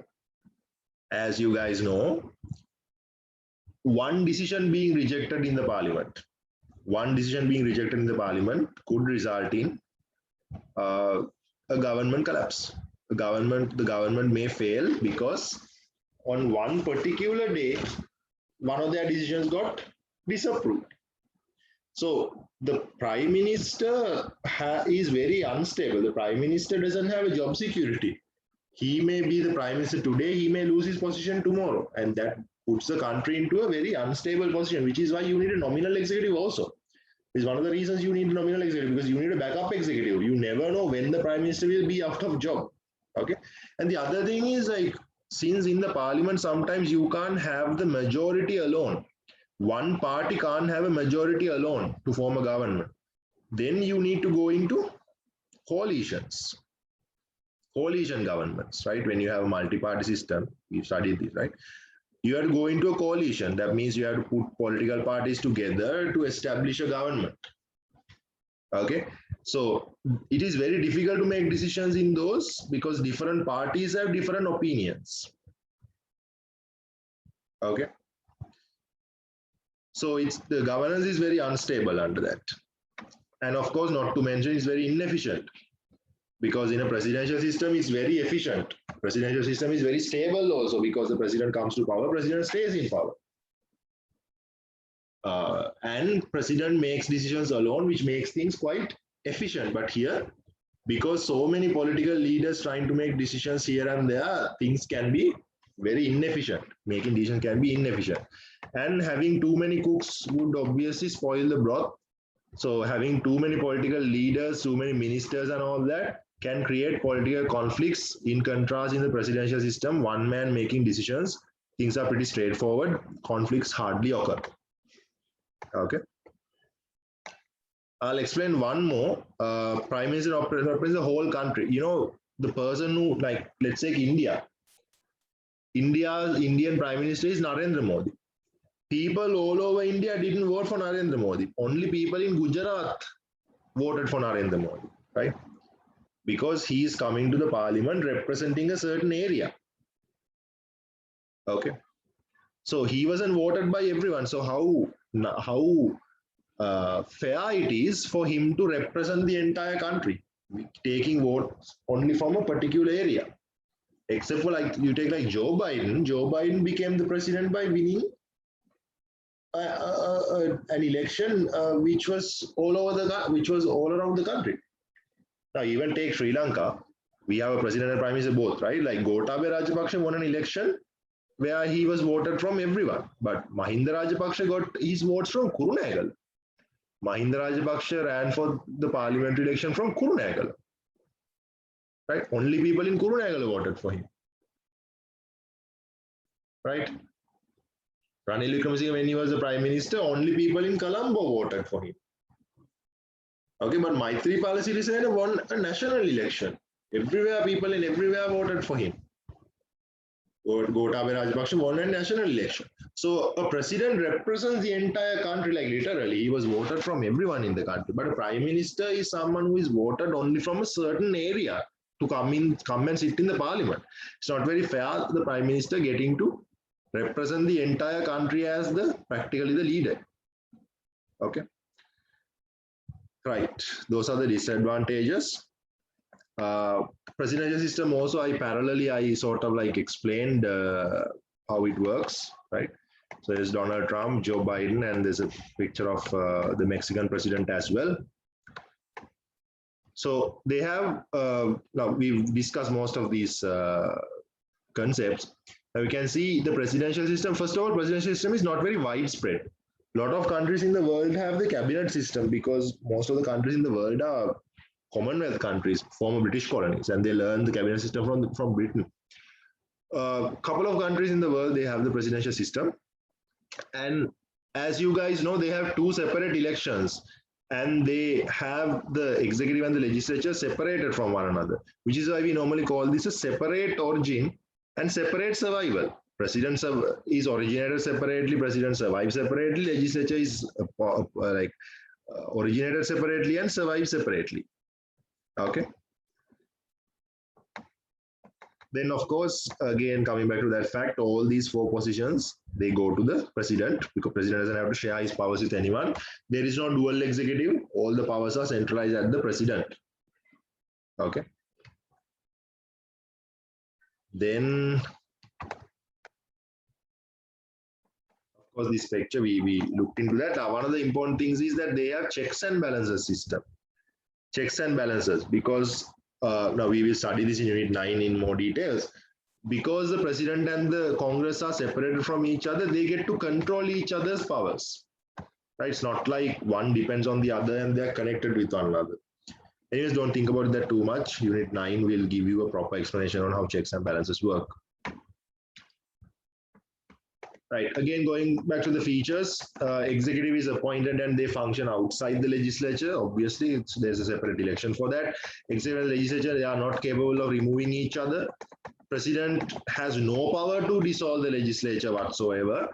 As you guys know, one decision being rejected in the parliament, could result in a government collapse. The government may fail because on one particular day, one of their decisions got disapproved. So the prime minister is very unstable. The prime minister doesn't have a job security. He may be the prime minister today, he may lose his position tomorrow. And that puts the country into a very unstable position, which is why you need a nominal executive also. It's one of the reasons you need a nominal executive, because you need a backup executive. You never know when the prime minister will be out of job. Okay. And the other thing is, like, since in the parliament, sometimes you can't have the majority alone. One party can't have a majority alone to form a government. Then you need to go into coalitions. Coalition governments, right? When you have a multi-party system, we studied this, right? You have to go into a coalition. That means you have to put political parties together to establish a government. Okay, so it is very difficult to make decisions in those because different parties have different opinions. Okay, so the governance is very unstable under that, and of course, not to mention, it's very inefficient. Because in a presidential system, it's very efficient. Presidential system is very stable also because the president comes to power, president stays in power. And president makes decisions alone, which makes things quite efficient. But here, because so many political leaders trying to make decisions here and there, things can be very inefficient. Making decisions can be inefficient. And having too many cooks would obviously spoil the broth. So having too many political leaders, too many ministers and all that can create political conflicts. In contrast, in the presidential system, one man making decisions, things are pretty straightforward. Conflicts hardly occur. Okay. I'll explain one more. Prime Minister represents the whole country. You know, the person who, like, let's take India. India's Indian Prime Minister is Narendra Modi. People all over India didn't vote for Narendra Modi. Only people in Gujarat voted for Narendra Modi, right? Because he is coming to the parliament representing a certain area. Okay. So he wasn't voted by everyone. So how fair it is for him to represent the entire country, taking votes only from a particular area. Except for, like, you take like Joe Biden. Joe Biden became the president by winning an election which was all around the country. Now, even take Sri Lanka, we have a president and prime minister both, right? Like Gotabaya Rajapaksa won an election where he was voted from everyone, but Mahinda Rajapaksa got his votes from Kurunagal. Mahinda Rajapaksa ran for the parliamentary election from Kurunagal. Right? Only people in Kurunagal voted for him. Right? Ranil Wickremesinghe, when he was the prime minister, only people in Colombo voted for him. Okay, but Maithripala Sirisena won a national election. Everywhere, people in everywhere voted for him. Gotabaya Rajapaksa won a national election. So a president represents the entire country, like literally, he was voted from everyone in the country. But a prime minister is someone who is voted only from a certain area to come and sit in the parliament. It's not very fair, the prime minister getting to represent the entire country as practically the leader. Okay. Right. Those are the disadvantages. Presidential system also, I sort of like explained how it works, right? So there's Donald Trump, Joe Biden, and there's a picture of the Mexican president as well. So they have, now we've discussed most of these concepts. Now we can see the presidential system. First of all, presidential system is not very widespread. A lot of countries in the world have the cabinet system because most of the countries in the world are Commonwealth countries, former British colonies, and they learned the cabinet system from Britain. A couple of countries in the world, they have the presidential system. And as you guys know, they have two separate elections. And they have the executive and the legislature separated from one another, which is why we normally call this a separate origin and separate survival. President is originated separately, president survives separately, legislature is originated separately and survives separately. Okay. Then, of course, again, coming back to that fact, all these four positions, they go to the president because president doesn't have to share his powers with anyone. There is no dual executive. All the powers are centralized at the president. Okay. Then, of course, this picture, we looked into that. One of the important things is that they have checks and balances system. Checks and balances, because now we will study this in Unit 9 in more details. Because the president and the Congress are separated from each other, they get to control each other's powers. Right? It's not like one depends on the other and they're connected with one another. Anyways, don't think about that too much. Unit 9 will give you a proper explanation on how checks and balances work. Right, again, going back to the features, executive is appointed and they function outside the legislature. Obviously, there's a separate election for that. Executive and legislature, they are not capable of removing each other. President has no power to dissolve the legislature whatsoever.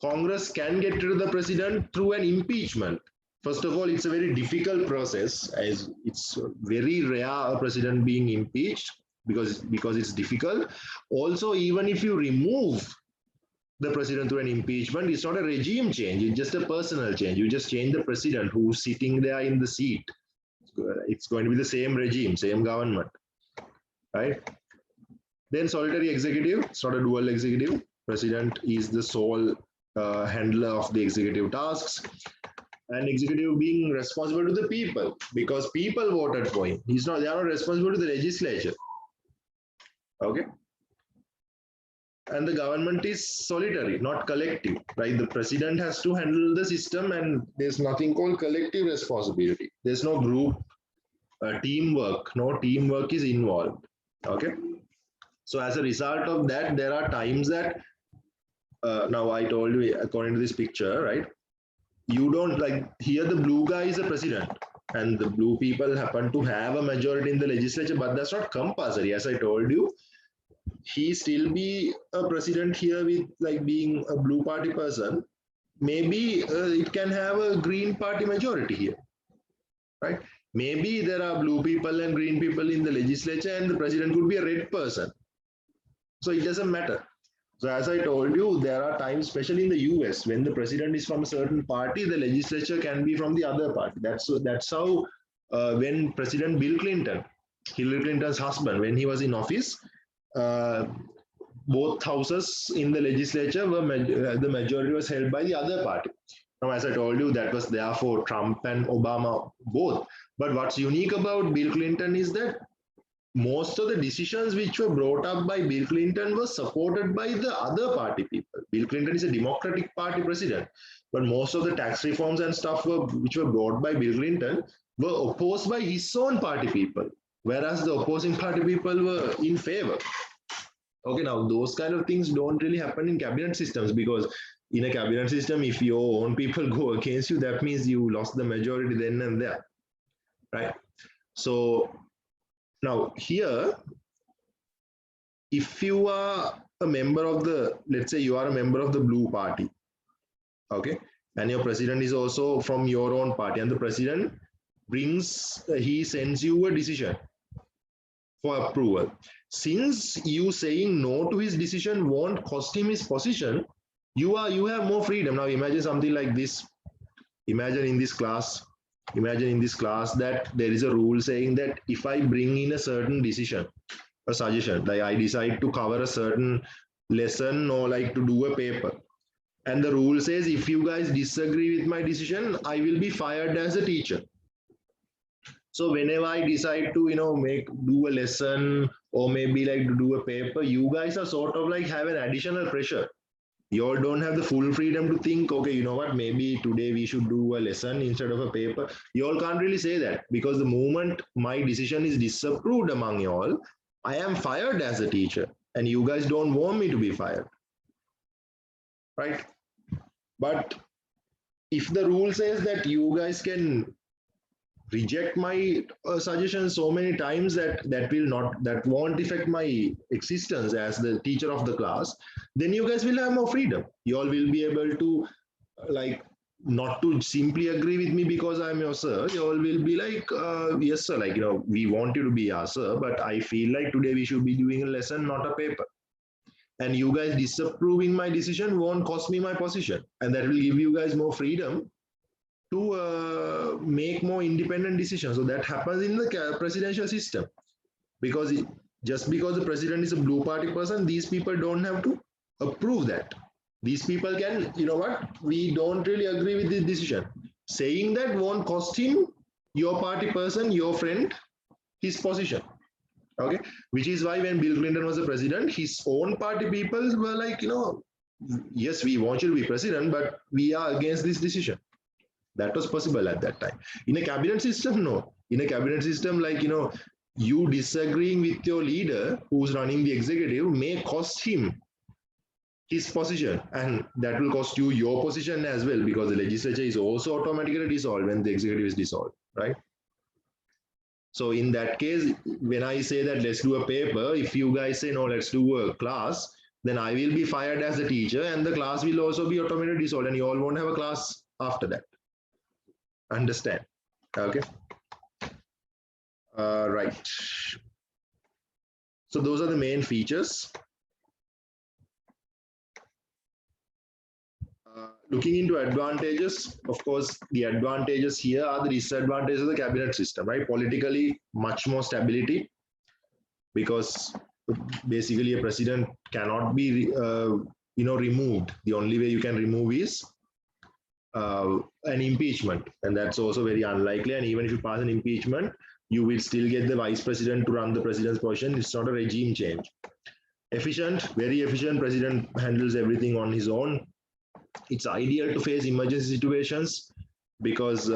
Congress can get rid of the president through an impeachment. First of all, it's a very difficult process, as it's very rare a president being impeached because it's difficult. Also, even if you remove the president through an impeachment, it's not a regime change, it's just a personal change. You just change the president who's sitting there in the seat. It's going to be the same regime, same government, right? Then solitary executive, it's not a dual executive. President is the sole handler of the executive tasks. And executive being responsible to the people because people voted for him. They are not responsible to the legislature. Okay. and the government is solitary, not collective, right? The president has to handle the system, and there's nothing called collective responsibility. There's no group teamwork. No teamwork is involved. Okay. So as a result of that, there are times that now I told you according to this picture, right? You don't like here the blue guy is a president, and the blue people happen to have a majority in the legislature, but that's not compulsory. As I told you, he still be a president here with like being a blue party person. Maybe it can have a green party majority here, right? Maybe there are blue people and green people in the legislature, and the president could be a red person. So it doesn't matter. So as I told you, there are times, especially in the US, when the president is from a certain party, the legislature can be from the other party. That's how when President Bill Clinton, Hillary Clinton's husband, when he was in office, both houses in the legislature were the majority was held by the other party. Now, as I told you, that was there for Trump and Obama both. But what's unique about Bill Clinton is that most of the decisions which were brought up by Bill Clinton were supported by the other party people. Bill Clinton is a Democratic Party president, but most of the tax reforms and stuff which were brought by Bill Clinton were opposed by his own party people, whereas the opposing party people were in favor. Okay, now those kind of things don't really happen in cabinet systems, because in a cabinet system, if your own people go against you, that means you lost the majority then and there, right? So now here, if you are a member of the, let's say you are a member of the blue party, okay, and your president is also from your own party, and the president he sends you a decision for approval. Since you saying no to his decision won't cost him his position, you have more freedom. Now imagine something like this. Imagine in this class that there is a rule saying that if I bring in a certain decision, a suggestion, like I decide to cover a certain lesson or like to do a paper, and the rule says if you guys disagree with my decision, I will be fired as a teacher. So whenever I decide to, do a lesson or maybe like to do a paper, you guys are sort of like have an additional pressure. You all don't have the full freedom to think, okay, you know what, maybe today we should do a lesson instead of a paper. You all can't really say that, because the moment my decision is disapproved among you all, I am fired as a teacher, and you guys don't want me to be fired, right? But if the rule says that you guys can reject my suggestion so many times that won't affect my existence as the teacher of the class, then you guys will have more freedom. You all will be able to like not to simply agree with me because I'm your sir. You all will be like, yes sir, like we want you to be our sir, but I feel like today we should be doing a lesson, not a paper. And you guys disapproving my decision won't cost me my position, and that will give you guys more freedom to make more independent decisions. So that happens in the presidential system, because just because the president is a blue party person, these people don't have to approve that. These people can, we don't really agree with this decision. Saying that won't cost him, your party person, your friend, his position. Okay, which is why when Bill Clinton was the president, his own party people were like, yes, we want you to be president, but we are against this decision. That was possible at that time. In a cabinet system, no. In a cabinet system, like, you disagreeing with your leader who's running the executive may cost him his position, and that will cost you your position as well, because the legislature is also automatically dissolved when the executive is dissolved, right? So in that case, when I say that let's do a paper, if you guys say no, let's do a class, then I will be fired as a teacher, and the class will also be automatically dissolved, and you all won't have a class after that. Understand? Okay. Right. So those are the main features. Looking into advantages, of course, the advantages here are the disadvantages of the cabinet system, right? Politically, much more stability, because basically a president cannot be, removed. The only way you can remove is an impeachment, and that's also very unlikely. And even if you pass an impeachment, you will still get the vice president to run the president's position. It's not a regime change. Efficient, very efficient. President handles everything on his own. It's ideal to face emergency situations because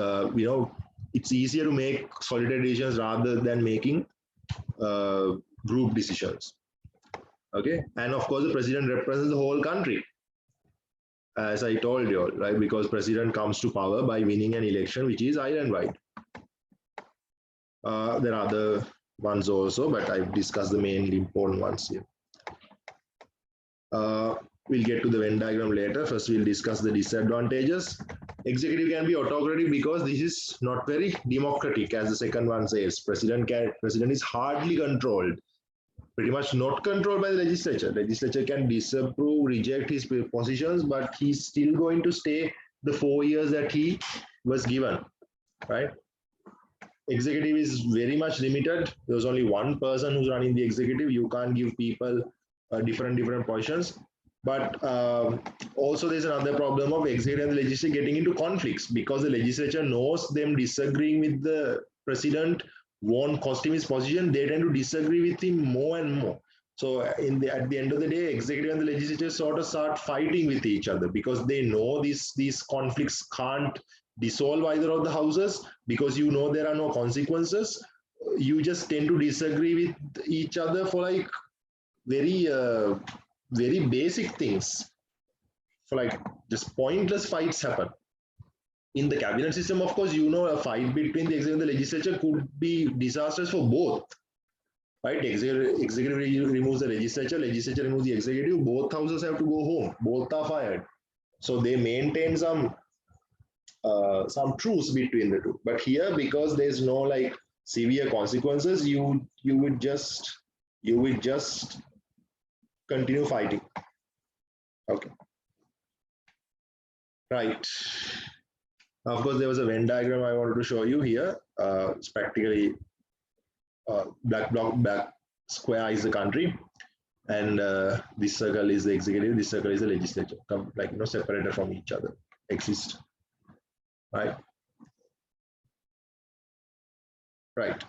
it's easier to make solitary decisions rather than making group decisions. Okay, and of course the president represents the whole country, as I told you, right? Because president comes to power by winning an election which is island-wide. There are other ones also, but I've discussed the mainly important ones here. We'll get to the Venn diagram later. First, we'll discuss the disadvantages. Executive can be autocratic because this is not very democratic, as the second one says. President is hardly controlled, pretty much not controlled by the legislature. Legislature can disapprove, reject his positions, but he's still going to stay the 4 years that he was given, right? Executive is very much limited. There's only one person who's running the executive. You can't give people different positions. But also there's another problem of executive and the legislature getting into conflicts because the legislature knows them disagreeing with the president won't cost him his position. They tend to disagree with him more and more. So at the end of the day, executive and the legislature sort of start fighting with each other because they know these conflicts can't dissolve either of the houses because there are no consequences. You just tend to disagree with each other for like very basic things. For like just pointless fights happen. In the cabinet system, of course, a fight between the executive and the legislature could be disastrous for both. Right? Executive removes the legislature removes the executive. Both houses have to go home. Both are fired. So they maintain some truce between the two. But here, because there's no like severe consequences, you would just continue fighting. Okay. Right. Of course, there was a Venn diagram I wanted to show you here. It's practically black square is the country, and this circle is the executive. This circle is the legislature. Separated from each other, exist. Right. Right.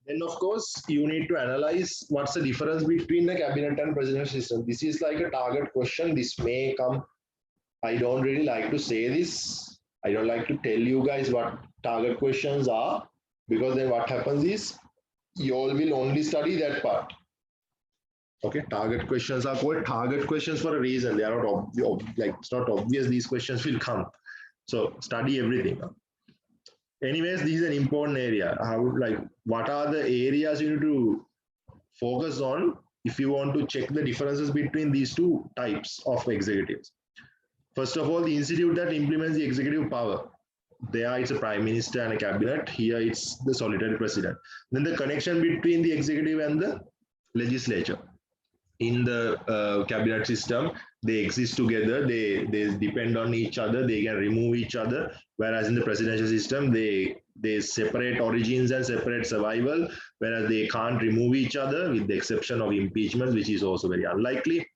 Then, of course, you need to analyze what's the difference between the cabinet and presidential system. This is like a target question. This may come. I don't really like to say this. I don't like to tell you guys what target questions are, because then what happens is you all will only study that part. Okay, target questions are called target questions for a reason. They are not like it's not obvious these questions will come. So study everything. Anyways, this is an important area. What are the areas you need to focus on if you want to check the differences between these two types of executives? First of all, the institute that implements the executive power. There it's a prime minister and a cabinet. Here it's the solitary president. Then the connection between the executive and the legislature. In the cabinet system, they exist together, they depend on each other, they can remove each other, whereas in the presidential system, they separate origins and separate survival, whereas they can't remove each other with the exception of impeachment, which is also very unlikely,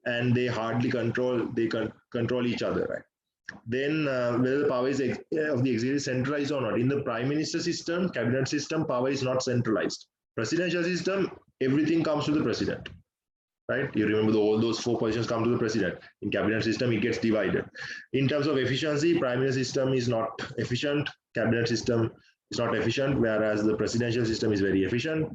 and they hardly control each other, right? Then whether the power is of the executive centralized or not. In the prime minister system, cabinet system, power is not centralized. Presidential system, everything comes to the president. Right? You remember all those 4 positions come to the president. In cabinet system, it gets divided. In terms of efficiency, primary system is not efficient. Cabinet system is not efficient, whereas the presidential system is very efficient.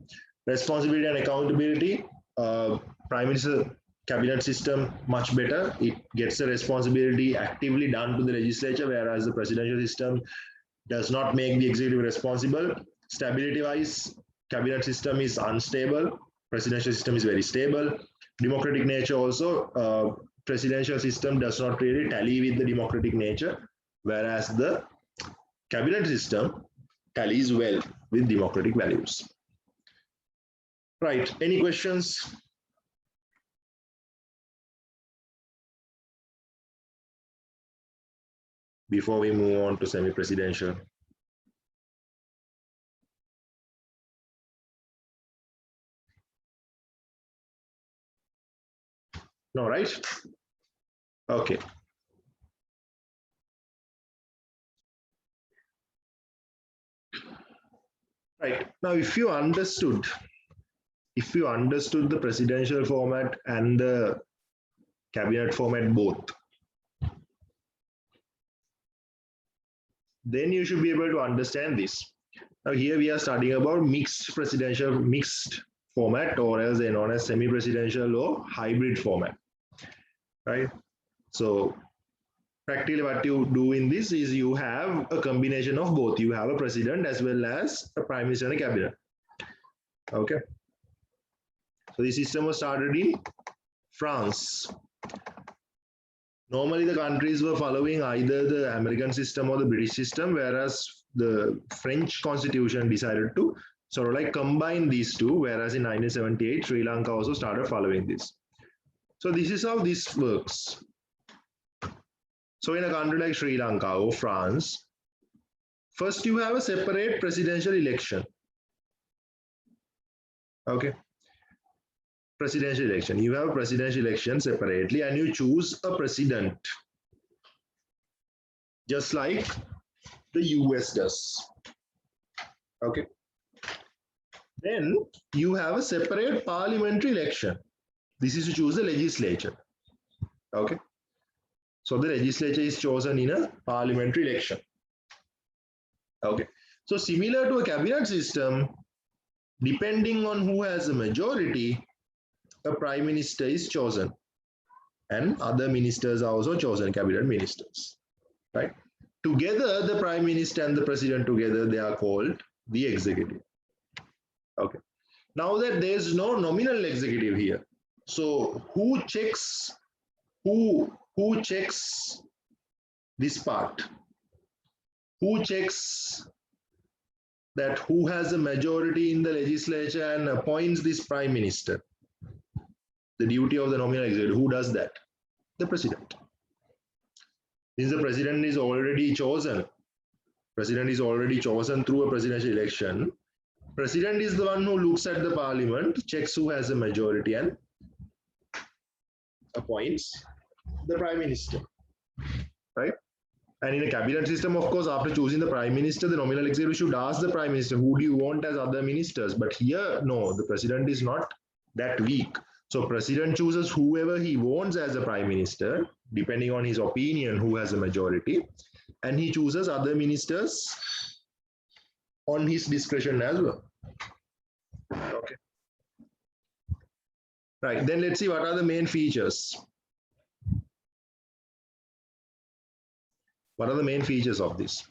Responsibility and accountability, prime minister cabinet system much better. It gets the responsibility actively done to the legislature, whereas the presidential system does not make the executive responsible. Stability-wise, cabinet system is unstable. Presidential system is very stable. Democratic nature also, presidential system does not really tally with the democratic nature, whereas the cabinet system tallies well with democratic values. Right, any questions? Before we move on to semi-presidential. No, right? Okay. Right. Now, if you understood if you understood the presidential format and the cabinet format both, then you should be able to understand this. Now here we are studying about mixed format, or as they known as semi-presidential or hybrid format, right? So practically what you do in this is you have a combination of both. You have a president as well as a prime minister and a cabinet. Okay. So this system was started in France. Normally the countries were following either the American system or the British system, whereas the French constitution decided to sort of like combine these two, whereas in 1978 Sri Lanka also started following this. So this is how this works. So in a country like Sri Lanka or France, first you have a separate presidential election. Okay. Presidential election. You have a presidential election separately and you choose a president. Just like the US does. Okay. Then you have a separate parliamentary election. This is to choose the legislature. Okay. So the legislature is chosen in a parliamentary election. Okay. So similar to a cabinet system, depending on who has a majority, a prime minister is chosen. And other ministers are also chosen, cabinet ministers. Right? Together, the prime minister and the president together, they are called the executive. Okay. Now that there's no nominal executive here, so who checks this part? Who checks that who has a majority in the legislature and appoints this prime minister? The duty of the nominal executive. Who does that? The president. Since the president is already chosen, through a presidential election, president is the one who looks at the parliament, checks who has a majority and appoints the prime minister, right? And in a cabinet system, of course, after choosing the prime minister, the nominal executive should ask the prime minister, who do you want as other ministers? But here, no, the president is not that weak. So president chooses whoever he wants as a prime minister, depending on his opinion, who has a majority, and he chooses other ministers on his discretion as well. Okay. Right, then let's see what are the main features. What are the main features of this?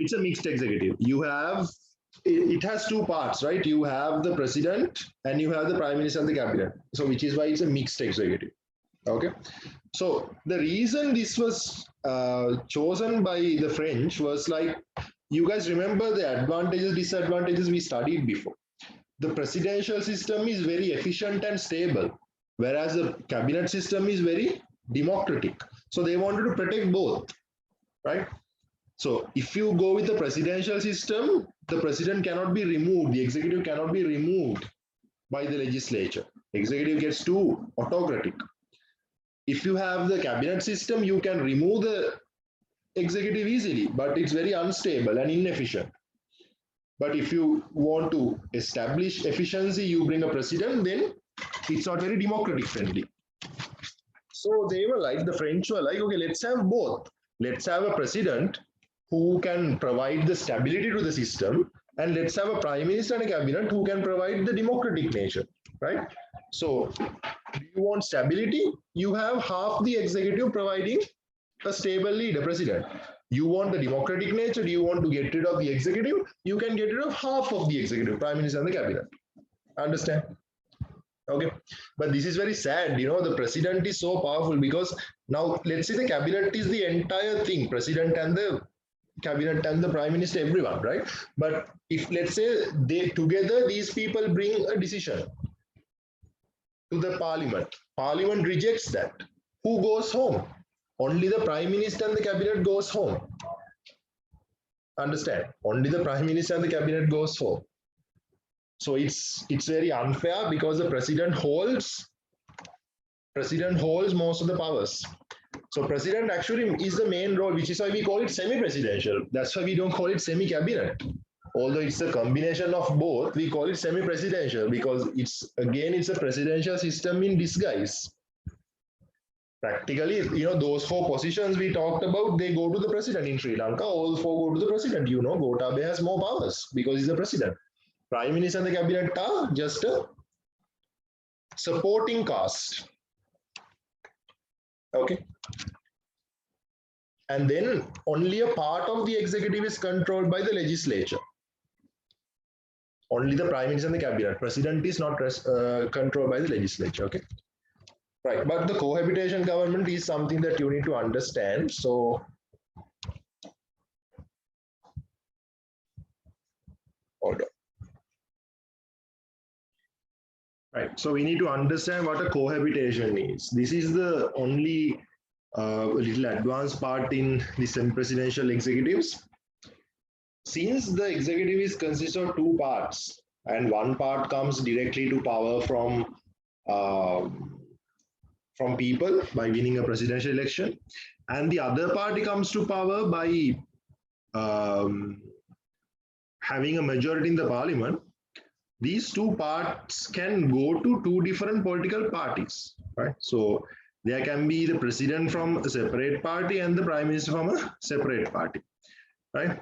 It's a mixed executive. You have, it has two parts, right? You have the president and you have the prime minister and the cabinet. So which is why it's a mixed executive. Okay. So the reason this was chosen by the French was like, you guys remember the advantages, disadvantages we studied before. The presidential system is very efficient and stable, whereas the cabinet system is very democratic. So they wanted to protect both, right? So if you go with the presidential system, the president cannot be removed, the executive cannot be removed by the legislature. Executive gets too autocratic. If you have the cabinet system, you can remove the executive easily, but it's very unstable and inefficient. But if you want to establish efficiency, you bring a president, then it's not very democratic friendly. So they were like, the French were like, okay, let's have both. Let's have a president who can provide the stability to the system, and let's have a prime minister and a cabinet who can provide the democratic nature, right? So do you want stability? You have half the executive providing a stable leader, president. You want the democratic nature, do you want to get rid of the executive? You can get rid of half of the executive, prime minister and the cabinet. Understand? Okay, but this is very sad, you know, the president is so powerful because now let's say the cabinet is the entire thing, president and the cabinet and the prime minister, everyone, right? But if let's say they together, these people bring a decision to the parliament, parliament rejects that, who goes home? Only the prime minister and the cabinet goes home. Understand? Only the prime minister and the cabinet goes home. So it's very unfair because the president holds most of the powers. So president actually is the main role, which is why we call it semi-presidential. That's why we don't call it semi-cabinet although it's a combination of both, we call it semi-presidential because it's a presidential system in disguise. Practically, those four positions we talked about, they go to the president. In Sri Lanka, all four go to the president. Gotabaya has more powers because he's the president. Prime Minister and the cabinet are just a supporting cast. Okay. And then only a part of the executive is controlled by the legislature. Only the prime minister and the cabinet. President is not controlled by the legislature. Okay. Right. But the cohabitation government is something that you need to understand. So, hold on. Right. So we need to understand what a cohabitation is. This is the only little advanced part in the semi-presidential executives. Since the executive consists of two parts, and one part comes directly to power from people by winning a presidential election, and the other party comes to power by having a majority in the parliament, these two parts can go to two different political parties, right? So there can be the president from a separate party and the prime minister from a separate party, right?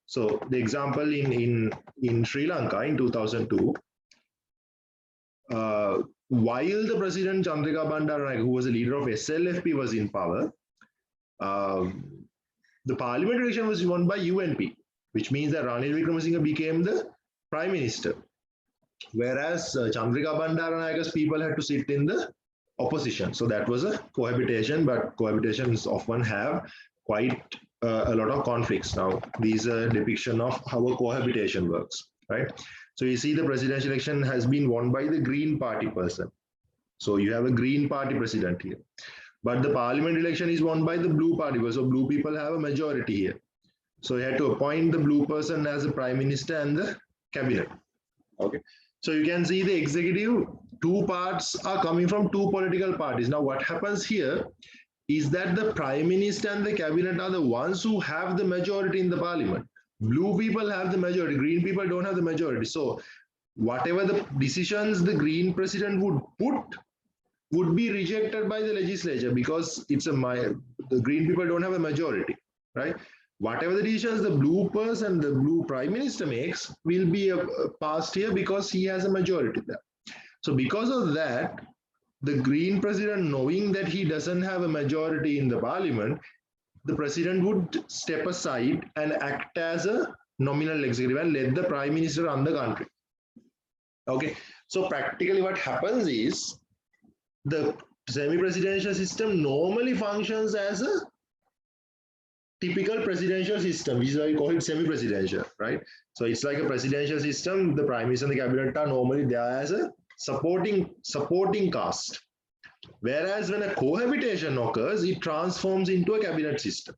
So the example in Sri Lanka in 2002, while the president Chandrika Bandaranaike, who was a leader of SLFP, was in power, the parliamentary election was won by UNP, which means that Ranil Wickremesinghe became the prime minister, whereas Chandrika Bandaranaike's people had to sit in the opposition. So that was a cohabitation, but cohabitations often have quite a lot of conflicts. Now, these are a depiction of how a cohabitation works, right? So you see the presidential election has been won by the Green Party person. So you have a Green Party president here. But the parliament election is won by the Blue Party. So blue people have a majority here. So you had to appoint the blue person as the prime minister and the cabinet. Okay. So you can see the executive, two parts are coming from two political parties. Now what happens here is that the prime minister and the cabinet are the ones who have the majority in the parliament. Blue people have the majority, green people don't have the majority. So whatever the decisions the green president would put would be rejected by the legislature because the green people don't have a majority, right? Whatever the decisions the blue person, the blue prime minister makes will be passed here because he has a majority there. So because of that, the green president, knowing that he doesn't have a majority in the parliament, the president would step aside and act as a nominal executive and let the prime minister run the country. Okay, so practically what happens is the semi-presidential system normally functions as a typical presidential system, which is why we call it semi-presidential, right? So it's like a presidential system. The prime minister and the cabinet are normally there as a supporting cast. Whereas when a cohabitation occurs, it transforms into a cabinet system.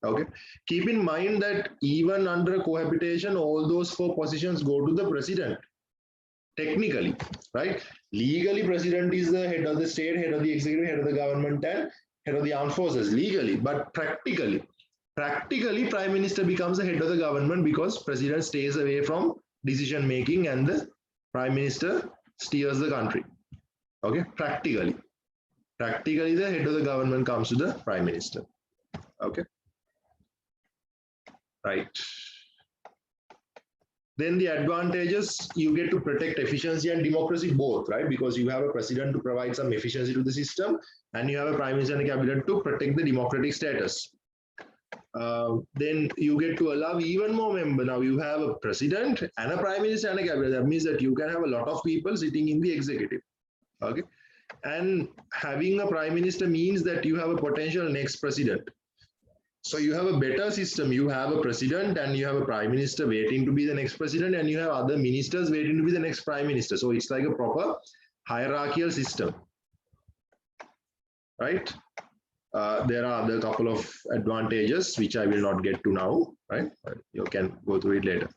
Okay. Keep in mind that even under a cohabitation, all those four positions go to the president. Technically, right? Legally, president is the head of the state, head of the executive, head of the government, and head of the armed forces legally, but practically, prime minister becomes the head of the government because president stays away from decision making and the prime minister steers the country. Okay, practically the head of the government comes to the prime minister. Okay, right. Then the advantages, you get to protect efficiency and democracy both, right? Because you have a president to provide some efficiency to the system, and you have a prime minister and a cabinet to protect the democratic status. Then you get to allow even more members. Now you have a president and a prime minister and a cabinet. That means that you can have a lot of people sitting in the executive. Okay, and having a prime minister means that you have a potential next president. So you have a better system. You have a president and you have a prime minister waiting to be the next president, and you have other ministers waiting to be the next prime minister. So it's like a proper hierarchical system, right? There are other couple of advantages which I will not get to now, right? You can go through it later.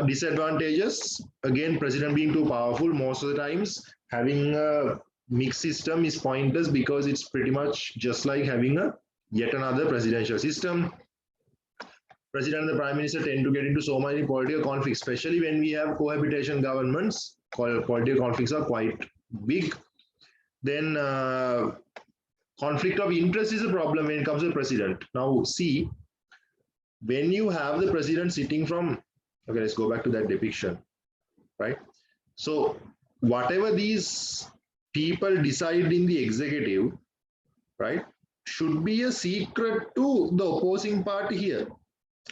Disadvantages, again, president being too powerful most of the times. Having a mixed system is pointless because it's pretty much just like having a yet another presidential system. president and the prime minister tend to get into so many political conflicts, especially when we have cohabitation governments. Political conflicts are quite big. Then conflict of interest is a problem when it comes to the president. Now see, when you have the president sitting from, okay, let's go back to that depiction, right? So whatever these people decide in the executive, right, should be a secret to the opposing party here,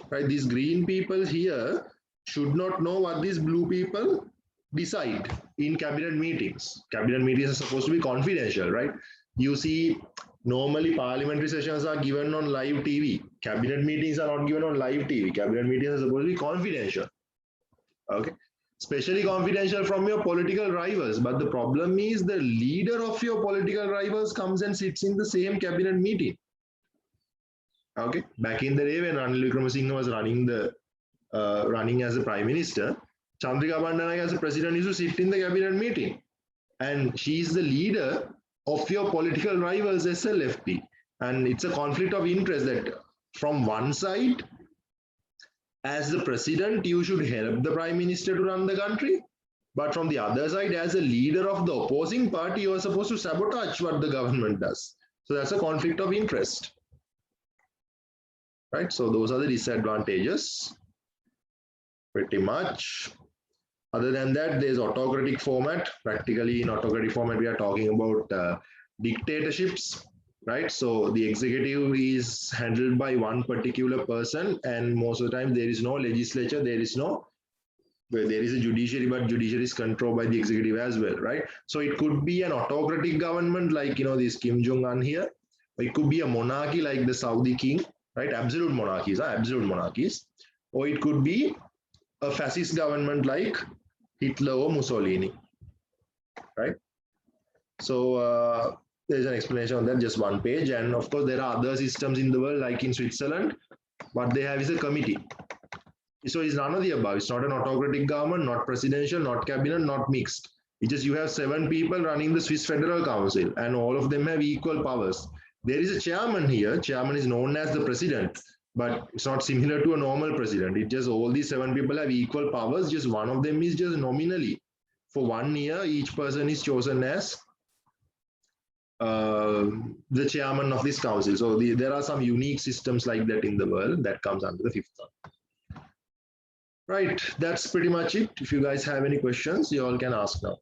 right? These green people here should not know what these blue people decide in cabinet meetings. Cabinet meetings are supposed to be confidential, right? You see, normally parliamentary sessions are given on live TV. Cabinet meetings are not given on live TV. Cabinet meetings are supposed to be confidential. Okay, especially confidential from your political rivals. But the problem is the leader of your political rivals comes and sits in the same cabinet meeting. Okay, back in the day when Ranil Wickremesinghe was running as a prime minister, Chandrika Bandanayake as a president used to sit in the cabinet meeting, and she is the leader of your political rivals SLFP, and it's a conflict of interest that from one side, as the president, you should help the prime minister to run the country, but from the other side, as a leader of the opposing party, you are supposed to sabotage what the government does. So that's a conflict of interest, right? So those are the disadvantages, pretty much. Other than that, there's autocratic format. Practically in autocratic format, we are talking about dictatorships, right? So the executive is handled by one particular person, and most of the time there is no legislature, there is a judiciary, but judiciary is controlled by the executive as well, right? So it could be an autocratic government like, this Kim Jong-un here. It could be a monarchy like the Saudi king, right? Absolute monarchies. Or it could be a fascist government like Hitler or Mussolini, right? So there's an explanation on that, just one page. And of course, there are other systems in the world, like in Switzerland. What they have is a committee. So it's none of the above. It's not an autocratic government, not presidential, not cabinet, not mixed. It's just you have 7 people running the Swiss Federal Council, and all of them have equal powers. There is a chairman here. Chairman is known as the president, but it's not similar to a normal president. It just all these 7 people have equal powers. Just one of them is just nominally. For 1 year, each person is chosen as the chairman of this council. So there are some unique systems like that in the world that comes under the 5th one. Right, that's pretty much it. If you guys have any questions, you all can ask now.